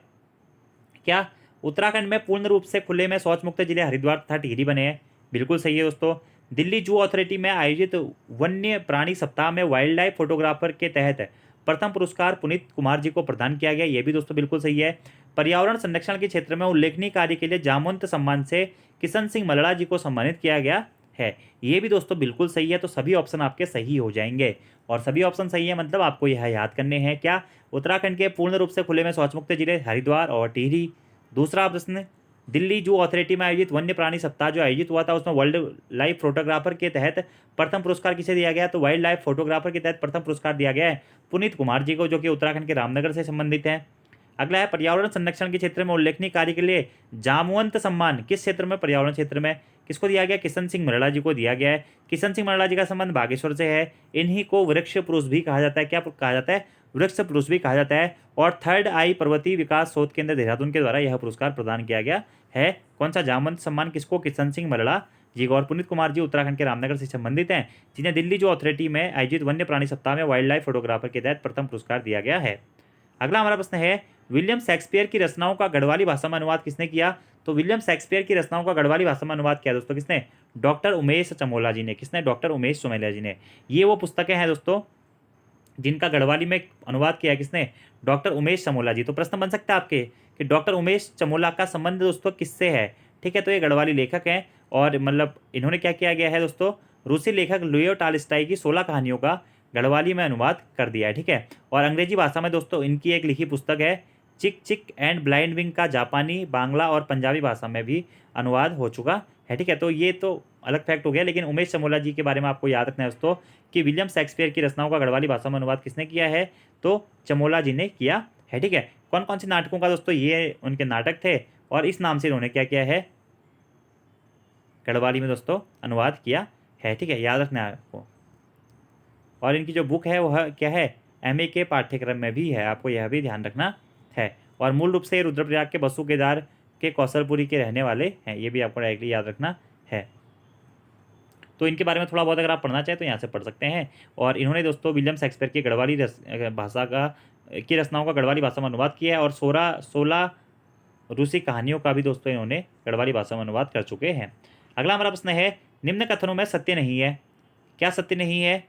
क्या उत्तराखंड में पूर्ण रूप से खुले में शौच मुक्त जिले हरिद्वार तथा टिहरी बने हैं? बिल्कुल सही है दोस्तों। दिल्ली जू अथॉरिटी में आयोजित वन्य प्राणी सप्ताह में वाइल्ड लाइफ फोटोग्राफर के तहत प्रथम पुरस्कार पुनीत कुमार जी को प्रदान किया गया, ये भी दोस्तों बिल्कुल सही है। पर्यावरण संरक्षण के क्षेत्र में उल्लेखनीय कार्य के लिए जामवंत सम्मान से किशन सिंह मलड़ा जी को सम्मानित किया गया है, ये भी दोस्तों बिल्कुल सही है। तो सभी ऑप्शन आपके सही हो जाएंगे, और सभी ऑप्शन सही है मतलब आपको यह याद करने हैं। क्या? उत्तराखंड के पूर्ण रूप से खुले में शौचमुक्त जिले हरिद्वार और टिहरी। दूसरा प्रश्न, दिल्ली जू अथॉरिटी में आयोजित वन्य प्राणी सप्ताह जो आयोजित हुआ था, उसमें वर्ल्ड लाइफ फोटोग्राफर के तहत प्रथम पुरस्कार किसे दिया गया? तो वाइल्ड लाइफ फोटोग्राफर के तहत प्रथम पुरस्कार दिया गया है पुनीत कुमार जी को, जो कि उत्तराखंड के रामनगर से संबंधित है। अगला है, पर्यावरण संरक्षण के क्षेत्र में उल्लेखनीय कार्य के लिए जामवंत सम्मान किस क्षेत्र में? पर्यावरण क्षेत्र में। किसको दिया गया? किशन सिंह मरड़ा जी को दिया गया है। किशन सिंह मरड़ा जी का संबंध बागेश्वर से है। इन्हीं को वृक्ष पुरुष भी कहा जाता है। क्या कहा जाता है? वृक्ष पुरुष भी कहा जाता है। और थर्ड आई पर्वतीय विकास शोध केंद्र देहरादून के द्वारा यह पुरस्कार प्रदान किया गया है। कौन सा? जामवंत सम्मान किसको? किशन सिंह मरड़ा जी को। और पुनीत कुमार जी उत्तराखंड के रामनगर से संबंधित हैं, जिन्हें दिल्ली जू अथॉरिटी में आयोजित वन्य प्राणी सप्ताह में वाइल्ड लाइफ फोटोग्राफर के तहत प्रथम पुरस्कार दिया गया है। अगला हमारा प्रश्न है, विलियम शेक्सपियर की रचनाओं का गढ़वाली भाषा में अनुवाद किसने किया? तो विलियम शेक्सपियर की रचनाओं का गढ़वाली भाषा में अनुवाद किया दोस्तों किसने? डॉक्टर उमेश चमोला जी ने। किसने? डॉक्टर उमेश चमोला जी ने। ये वो पुस्तकें हैं दोस्तों जिनका गढ़वाली में अनुवाद किया किसने? डॉक्टर उमेश चमोला जी। तो प्रश्न बन सकता है आपके कि डॉक्टर उमेश चमोला का संबंध दोस्तों किससे है? ठीक है, तो ये गढ़वाली लेखक हैं, और मतलब इन्होंने क्या किया गया है दोस्तों? रूसी लेखक लियो टॉल्स्टॉय की 16 कहानियों का गढ़वाली में अनुवाद कर दिया है। ठीक है, और अंग्रेजी भाषा में दोस्तों इनकी एक लिखी पुस्तक है चिक चिक एंड ब्लाइंड विंग का जापानी, बांग्ला और पंजाबी भाषा में भी अनुवाद हो चुका है। ठीक है, तो ये तो अलग फैक्ट हो गया, लेकिन उमेश चमोला जी के बारे में आपको याद रखना है दोस्तों कि विलियम शेक्सपियर की रचनाओं का गढ़वाली भाषा में अनुवाद किसने किया है? तो चमोला जी ने किया है। ठीक है, कौन कौन से नाटकों का दोस्तों ये उनके नाटक थे, और इस नाम से इन्होंने क्या किया है? गढ़वाली में दोस्तों अनुवाद किया है। ठीक है, याद रखना है आपको। और इनकी जो बुक है वह क्या है? एमए के पाठ्यक्रम में भी है, आपको यह भी ध्यान रखना है। और मूल रूप से रुद्रप्रयाग के बसु केदार के कौशलपुरी के रहने वाले हैं, ये भी आपको डायरेक्टली याद रखना है। तो इनके बारे में थोड़ा बहुत अगर आप पढ़ना चाहें तो यहाँ से पढ़ सकते हैं। और इन्होंने दोस्तों विलियम शेक्सपियर की गढ़वाली भाषा की रचनाओं का गढ़वाली भाषा में अनुवाद किया है, और 16 रूसी कहानियों का भी दोस्तों इन्होंने गढ़वाली भाषा में अनुवाद कर चुके हैं। अगला हमारा प्रश्न है, निम्न कथनों में सत्य नहीं है। क्या सत्य नहीं है?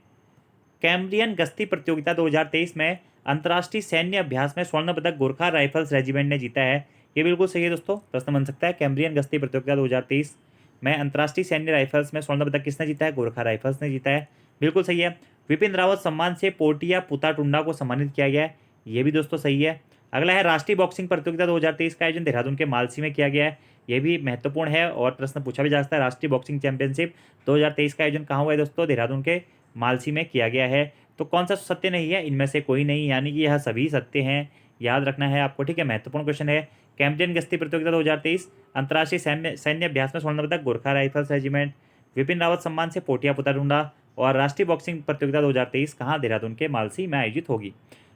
कैम्ब्रियन गश्ती प्रतियोगिता 2023 में अंतर्राष्ट्रीय सैन्य अभ्यास में स्वर्ण पदक गोरखा राइफल्स रेजिमेंट ने जीता है, ये बिल्कुल सही है दोस्तों। प्रश्न बन सकता है, कैम्ब्रियन गश्ती प्रतियोगिता 2023 में अंतर्राष्ट्रीय सैन्य राइफल्स में स्वर्ण पदक किसने जीता है? गोरखा राइफल्स ने जीता है, बिल्कुल सही है। विपिन रावत सम्मान से पोटिया पुताटुंडा को सम्मानित किया गया है, ये भी दोस्तों सही है। अगला है, राष्ट्रीय बॉक्सिंग प्रतियोगिता 2023 का आयोजन देहरादून के मालसी में किया गया है, ये भी महत्वपूर्ण है और प्रश्न पूछा भी जा सकता है। राष्ट्रीय बॉक्सिंग चैंपियनशिप 2023 का आयोजन कहाँ हुआ है दोस्तों? देहरादून के मालसी में किया गया है। तो कौन सा सत्य नहीं है? इनमें से कोई नहीं, यानी कि यह सभी सत्य हैं, याद रखना है आपको। ठीक है, महत्वपूर्ण क्वेश्चन है। कैम्ब्रियन गश्ती प्रतियोगिता 2023 अंतर्राष्ट्रीय सैन्य अभ्यास में स्वर्ण पदक गोरखा राइफल्स रेजिमेंट, विपिन रावत सम्मान से पोटिया पुताटुंडा, और राष्ट्रीय बॉक्सिंग प्रतियोगिता 2023 कहाँ? देहरादून के मालसी में आयोजित होगी।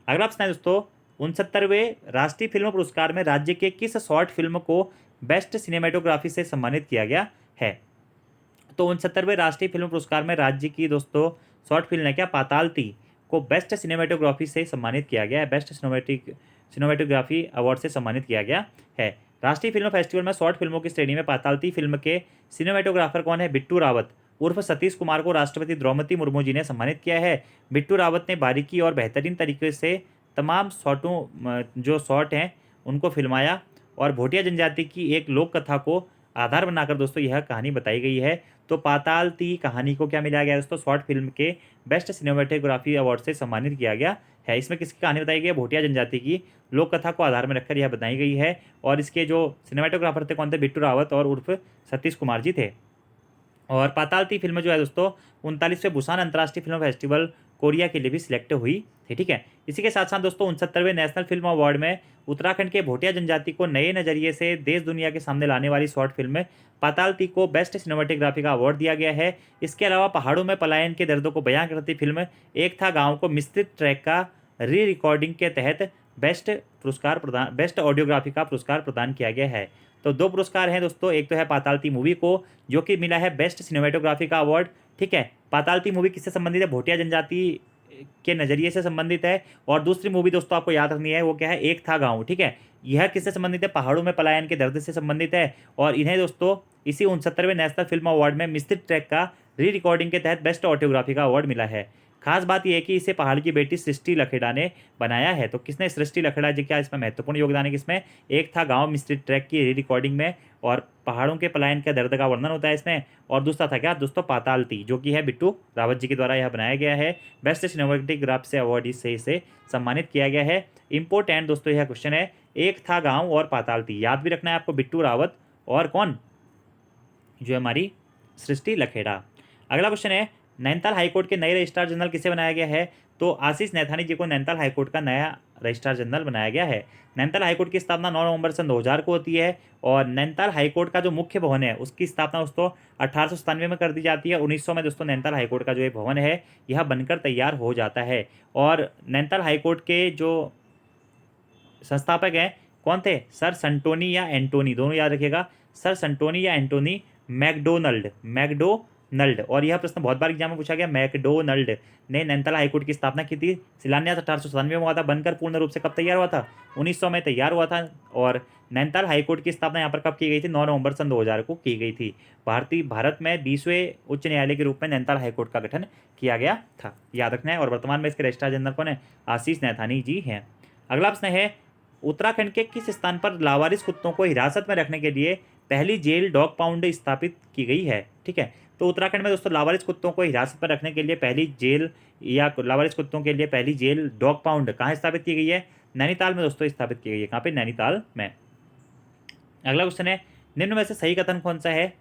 अगला प्रश्न है दोस्तों, 69वें राष्ट्रीय फिल्म पुरस्कार में राज्य के किस शॉर्ट फिल्म को बेस्ट सिनेमेटोग्राफी से सम्मानित किया गया है? तो 69वें राष्ट्रीय फिल्म पुरस्कार में राज्य की दोस्तों शॉर्ट फिल्म है क्या? पातालती को बेस्ट सिनेमेटोग्राफी से सम्मानित किया गया है, बेस्ट सिनेमेटोग्राफी अवार्ड से सम्मानित किया गया है। राष्ट्रीय फिल्म फेस्टिवल में शॉर्ट फिल्मों की श्रेणी में पातालती फिल्म के सिनेमेटोग्राफर कौन है? बिट्टू रावत उर्फ सतीश कुमार को राष्ट्रपति द्रौपदी मुर्मू जी ने सम्मानित किया है। बिट्टू रावत ने बारीकी और बेहतरीन तरीके से तमाम जो शॉट हैं उनको फिल्माया और भोटिया जनजाति की एक लोक कथा को आधार बनाकर दोस्तों यह कहानी बताई गई है। तो पातालती कहानी को क्या मिला गया दोस्तों? शॉर्ट फिल्म के बेस्ट सिनेमेटोग्राफी अवार्ड से सम्मानित किया गया है। इसमें किसकी कहानी बताई गई है? भोटिया जनजाति की लोक कथा को आधार में रखकर यह बनाई गई है और इसके जो सिनेमेटोग्राफर थे कौन थे? बिट्टू रावत और उर्फ सतीश कुमार जी थे। और पातालती फिल्म जो है दोस्तों 39वें बुसान अंतर्राष्ट्रीय फिल्म फेस्टिवल कोरिया के लिए भी सिलेक्ट हुई थी। ठीक है, इसी के साथ साथ दोस्तों 69वें नेशनल फिल्म अवार्ड में उत्तराखंड के भोटिया जनजाति को नए नजरिए से देश दुनिया के सामने लाने वाली शॉर्ट फिल्म पातालती को बेस्ट सिनेमेटोग्राफी का अवार्ड दिया गया है। इसके अलावा पहाड़ों में पलायन के दर्दों को बयां करती फिल्म एक था गाँव को मिश्रित ट्रैक का री रिकॉर्डिंग के तहत बेस्ट ऑडियोग्राफी का पुरस्कार प्रदान किया गया है। तो 2 पुरस्कार हैं दोस्तों, एक तो है पातालती मूवी को जो कि मिला है बेस्ट सिनेमेटोग्राफी का अवार्ड। ठीक है, पातालती मूवी किससे संबंधित है? भोटिया जनजाति के नज़रिए से संबंधित है। और दूसरी मूवी दोस्तों आपको याद रखनी है, वो क्या है? एक था गाँव। ठीक है, यह किससे संबंधित है? पहाड़ों में पलायन के दर्द से संबंधित है और इन्हें दोस्तों इसी 69वें नेशनल फिल्म अवार्ड में मिश्रित ट्रैक का री रिकॉर्डिंग के तहत बेस्ट ऑडियोग्राफी का अवार्ड मिला है। खास बात यह है कि इसे पहाड़ की बेटी सृष्टि लखेड़ा ने बनाया है। तो किसने? सृष्टि लखेड़ा जी। क्या इसमें महत्वपूर्ण योगदान है? किसमें? एक था गाँव मिश्रित ट्रैक की री रिकॉर्डिंग में और पहाड़ों के पलायन के दर्द का वर्णन होता है इसमें। और दूसरा था क्या दोस्तों? पातालती, जो कि है बिट्टू रावत जी के द्वारा यह बनाया गया है। बेस्ट सिनेमेटोग्राफ से अवार्ड से इसे सम्मानित किया गया है। इंपॉर्टेंट दोस्तों यह क्वेश्चन है, एक था गाँव और पातालती, याद भी रखना है आपको, बिट्टू रावत और कौन? जो हमारी सृष्टि लखेड़ा। अगला क्वेश्चन है, नैनीताल हाईकोर्ट के नए रजिस्ट्रार जनरल किसे बनाया गया है? तो आशीष नैथानी जी को नैनीताल हाईकोर्ट का नया रजिस्ट्रार जनरल बनाया गया है। नैनीताल हाईकोर्ट की स्थापना 9 नवंबर सन 2000 को होती है और नैनीताल हाईकोर्ट का जो मुख्य भवन है उसकी स्थापना दोस्तों 1897 में कर दी जाती है। 1900 में दोस्तों नैनीताल हाईकोर्ट का जो ये भवन है यह बनकर तैयार हो जाता है। और नैनीताल हाईकोर्ट के जो संस्थापक हैं कौन थे? सर संटोनी या एंटोनी, दोनों याद रखिएगा, सर संटोनी या एंटोनी मैकडोनल्ड। और यह प्रश्न बहुत बार एग्जाम में पूछा गया। मैकडोनल्ड ने नैनीताल हाईकोर्ट की स्थापना की थी। शिलान्यास 1897 में हुआ था, बनकर पूर्ण रूप से कब तैयार हुआ था? 1900 में तैयार हुआ था। और नैनीताल हाईकोर्ट की स्थापना यहाँ पर कब की गई थी? 9 नवंबर सन 2000 को की गई थी। भारत में 20वें उच्च न्यायालय के रूप में नैनीताल हाईकोर्ट का गठन किया गया था, याद रखना है। और वर्तमान में इसके रजिस्ट्रार जनरल कौन है? आशीष नैथानी जी हैं। अगला प्रश्न है, उत्तराखंड के किस स्थान पर लावारिस कुत्तों को हिरासत में रखने के लिए पहली जेल डॉग पाउंड स्थापित की गई है? ठीक है, तो उत्तराखंड में दोस्तों लावारिस कुत्तों को हिरासत में रखने के लिए पहली जेल या लावारिस कुत्तों के लिए पहली जेल डॉग पाउंड कहाँ स्थापित की गई है? नैनीताल में दोस्तों स्थापित की गई है। कहाँ पे? नैनीताल में। अगला क्वेश्चन है, निम्न में से सही कथन कौन सा है?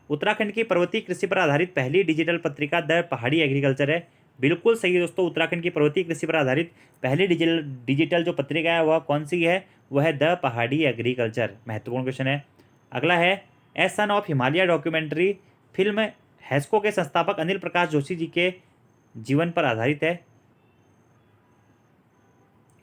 उत्तराखंड की पर्वतीय कृषि पर आधारित पहली डिजिटल पत्रिका द पहाड़ी एग्रीकल्चर है। बिल्कुल सही है दोस्तों, उत्तराखंड की पर्वतीय कृषि पर आधारित पहली डिजिटल जो पत्रिका है वह कौन सी है? वह है द पहाड़ी एग्रीकल्चर। महत्वपूर्ण क्वेश्चन है। अगला है, a son of Himalaya documentary film HESCO के संस्थापक अनिल प्रकाश जोशी जी के जीवन पर आधारित है।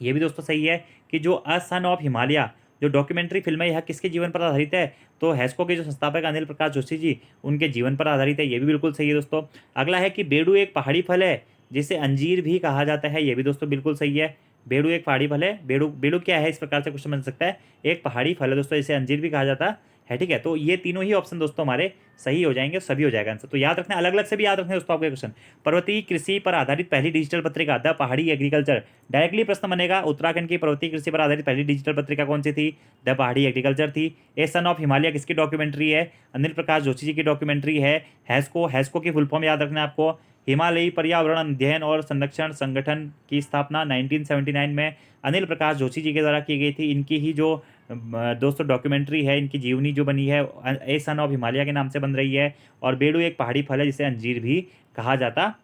यह भी दोस्तों सही है कि जो अ सन ऑफ हिमालय जो डॉक्यूमेंट्री फिल्म है यह किसके जीवन पर आधारित है? तो हैस्को के जो संस्थापक अनिल प्रकाश जोशी जी उनके जीवन पर आधारित है। ये भी बिल्कुल सही है दोस्तों। अगला है कि बेडू एक पहाड़ी फल है जिसे अंजीर भी कहा जाता है। ये भी दोस्तों बिल्कुल सही है। बेडू एक पहाड़ी फल है। बेडू क्या है? इस प्रकार से क्वेश्चन बन सकता है। एक पहाड़ी फल है दोस्तों, इसे अंजीर भी कहा जाता है। ठीक है, तो ये तीनों ही ऑप्शन दोस्तों हमारे सही हो जाएंगे, सभी हो जाएगा आंसर। तो याद रखना, अलग अलग से भी याद रखना दोस्तों आपके क्वेश्चन। पर्वतीय कृषि पर आधारित पहली डिजिटल पत्रिका द पहाड़ी एग्रीकल्चर, डायरेक्टली प्रश्न बनेगा उत्तराखंड की पर्वतीय कृषि पर आधारित पहली डिजिटल पत्रिका कौन सी थी? द पहाड़ी एग्रीकल्चर थी। ए सन ऑफ हिमालय किसकी डॉक्यूमेंट्री है? अनिल प्रकाश जोशी जी की डॉक्यूमेंट्री है। हैस्को की फुल फॉर्म याद रखना है आपको, हिमालयी पर्यावरण अध्ययन और संरक्षण संगठन की स्थापना 1979 में अनिल प्रकाश जोशी जी के द्वारा की गई थी। इनकी ही जो दोस्तों डॉक्यूमेंट्री है, इनकी जीवनी जो बनी है ए सन ऑफ हिमालय के नाम से बन रही है। और बेडू एक पहाड़ी फल है जिसे अंजीर भी कहा जाता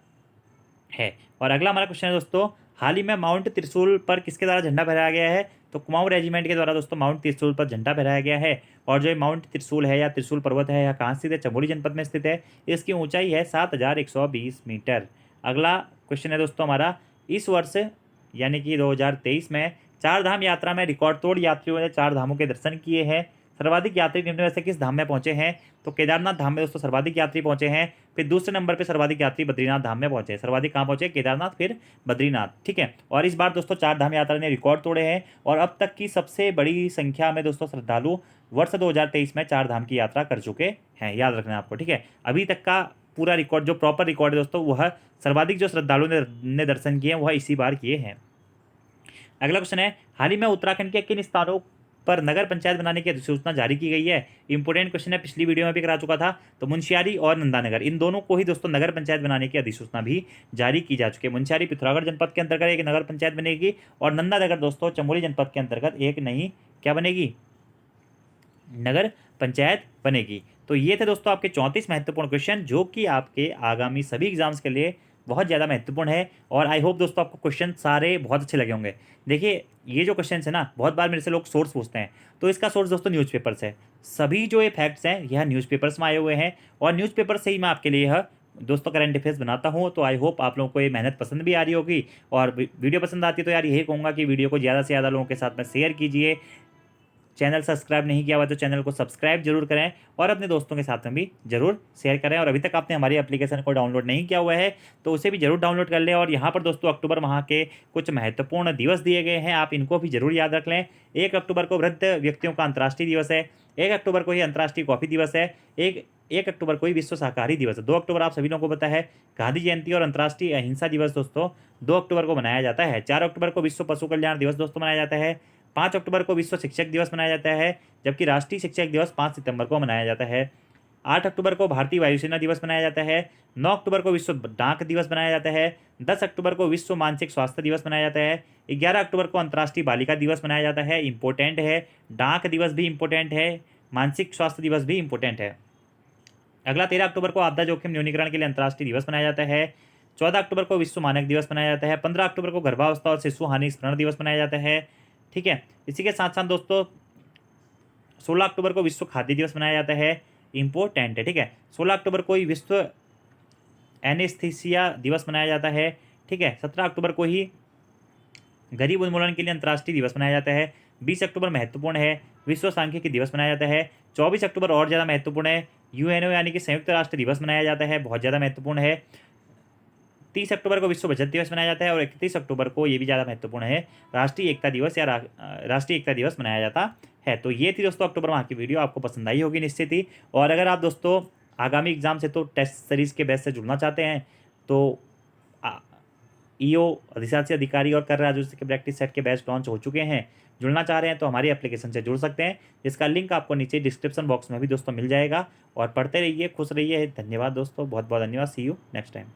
है। और अगला हमारा क्वेश्चन है दोस्तों, हाल ही में माउंट त्रिशूल पर किसके द्वारा झंडा फहराया गया है? तो कुमाऊं रेजिमेंट के द्वारा दोस्तों माउंट त्रिशूल पर झंडा फहराया गया है। और जो माउंट त्रिशूल है या त्रिशूल पर्वत है यह कहाँ स्थित है? चमोली जनपद में स्थित है। इसकी ऊंचाई है 7120 मीटर। अगला क्वेश्चन है दोस्तों हमारा, इस वर्ष यानी कि 2023 में चार धाम यात्रा में रिकॉर्ड तोड़ यात्रियों ने चार धामों के दर्शन किए हैं। सर्वाधिक यात्री निम्न में से किस धाम में पहुंचे हैं? तो केदारनाथ धाम में दोस्तों सर्वाधिक यात्री पहुंचे हैं। फिर दूसरे नंबर पे सर्वाधिक यात्री बद्रीनाथ धाम में पहुंचे। सर्वाधिक कहाँ पहुंचे? केदारनाथ, फिर बद्रीनाथ। ठीक है, और इस बार दोस्तों 4 धाम यात्रा ने रिकॉर्ड तोड़े हैं और अब तक की सबसे बड़ी संख्या में दोस्तों श्रद्धालु वर्ष 2023 में 4 धाम की यात्रा कर चुके हैं। याद रखना है आपको। ठीक है, अभी तक का पूरा रिकॉर्ड, जो प्रॉपर रिकॉर्ड है दोस्तों, वह सर्वाधिक जो श्रद्धालुओं ने दर्शन किए हैं वह इसी बार किए हैं। अगला क्वेश्चन है, हाल ही में उत्तराखंड के किन स्थानों पर नगर पंचायत बनाने की अधिसूचना जारी की गई है? इंपोर्टेंट क्वेश्चन है, पिछली वीडियो में भी करा चुका था। तो मुंशियारी और नंदानगर, इन दोनों को ही दोस्तों नगर पंचायत बनाने की अधिसूचना भी जारी की जा चुकी है। मुंशियारी पिथौरागढ़ जनपद के अंतर्गत एक नगर पंचायत बनेगी और नंदानगर दोस्तों चमोली जनपद के अंतर्गत एक नई क्या बनेगी? नगर पंचायत बनेगी। तो ये थे दोस्तों आपके 34 महत्वपूर्ण क्वेश्चन, जो कि आपके आगामी सभी एग्जाम्स के लिए बहुत ज़्यादा महत्वपूर्ण है। और आई होप दोस्तों आपको क्वेश्चन सारे बहुत अच्छे लगे होंगे। देखिए, ये जो क्वेश्चन है ना, बहुत बार मेरे से लोग सोर्स पूछते हैं, तो इसका सोर्स दोस्तों न्यूज़पेपर्स है। सभी जो ये फैक्ट्स हैं यह न्यूज़पेपर्स में आए हुए हैं और न्यूज़पेपर से ही मैं आपके लिए यह दोस्तों करंट अफेयर्स बनाता हूँ। तो आई होप आप लोगों को ये मेहनत पसंद भी आ रही होगी, और वीडियो पसंद आती है तो यार यही कहूँगा कि वीडियो को ज़्यादा से ज़्यादा लोगों के साथ में शेयर कीजिए। चैनल सब्सक्राइब नहीं किया हुआ तो चैनल को सब्सक्राइब जरूर करें और अपने दोस्तों के साथ में भी जरूर शेयर करें। और अभी तक आपने हमारी एप्लीकेशन को डाउनलोड नहीं किया हुआ है तो उसे भी जरूर डाउनलोड कर लें। और यहाँ पर दोस्तों अक्टूबर माह के कुछ महत्वपूर्ण दिवस दिए गए हैं, आप इनको भी जरूर याद रख लें। 1 अक्टूबर को वृद्ध व्यक्तियों का अंतर्राष्ट्रीय दिवस है। 1 अक्टूबर को ही अंतर्राष्ट्रीय कॉफी दिवस है। 1 अक्टूबर को ही विश्व शाकाहारी दिवस है। 2 अक्टूबर आप सभी लोगों को पता है गांधी जयंती और अंतर्राष्ट्रीय अहिंसा दिवस दोस्तों 2 अक्टूबर को मनाया जाता है। 4 अक्टूबर को विश्व पशु कल्याण दिवस दोस्तों मनाया जाता है। 5 अक्टूबर को विश्व शिक्षक दिवस मनाया जाता है, जबकि राष्ट्रीय शिक्षक दिवस 5 सितंबर को मनाया जाता है। 8 अक्टूबर को भारतीय वायुसेना दिवस मनाया जाता है। 9 अक्टूबर को विश्व डाक दिवस मनाया जाता है। 10 अक्टूबर को विश्व मानसिक स्वास्थ्य दिवस मनाया जाता है। 11 अक्टूबर को अंतर्राष्ट्रीय बालिका दिवस मनाया जाता है। इंपॉर्टेंट है, डाक दिवस भी इंपॉर्टेंट है, मानसिक स्वास्थ्य दिवस भी इंपॉर्टेंट है। अगला 13 अक्टूबर को आपदा जोखिम न्यूनीकरण के लिए अंतर्राष्ट्रीय दिवस मनाया जाता है। 14 अक्टूबर को विश्व मानक दिवस मनाया जाता है। 15 अक्टूबर को गर्भावस्था और शिशु हानि स्मरण दिवस मनाया जाता है। ठीक है, इसी के साथ साथ दोस्तों 16 अक्टूबर को विश्व खाद्य दिवस मनाया जाता है। इंपॉर्टेंट है। ठीक है, 16 अक्टूबर को ही विश्व एनेस्थीसिया दिवस मनाया जाता है। ठीक है, 17 अक्टूबर को ही गरीब उन्मूलन के लिए अंतर्राष्ट्रीय दिवस मनाया जाता है। 20 अक्टूबर महत्वपूर्ण है, विश्व सांख्यिकी दिवस मनाया जाता है। 24 अक्टूबर और ज़्यादा महत्वपूर्ण है, यूएनओ यानी कि संयुक्त राष्ट्र दिवस मनाया जाता है, बहुत ज़्यादा महत्वपूर्ण है। 30 अक्टूबर को विश्व बचत दिवस मनाया जाता है और 31 अक्टूबर को ये भी ज़्यादा महत्वपूर्ण है, राष्ट्रीय एकता दिवस या राष्ट्रीय एकता दिवस मनाया जाता है। तो ये थी दोस्तों अक्टूबर माह की वीडियो, आपको पसंद आई होगी निश्चित ही। और अगर आप दोस्तों आगामी एग्जाम से तो टेस्ट सीरीज़ के बैच से जुड़ना चाहते हैं तो ईओ अधिशासी अधिकारी और कर राजस्व के प्रैक्टिस सेट के बैच लॉन्च हो चुके हैं। जुड़ना चाह रहे हैं तो हमारी एप्लीकेशन से जुड़ सकते हैं, जिसका लिंक आपको नीचे डिस्क्रिप्शन बॉक्स में भी दोस्तों मिल जाएगा। और पढ़ते रहिए, खुश रहिए। धन्यवाद दोस्तों, बहुत बहुत धन्यवाद। सी यू नेक्स्ट टाइम।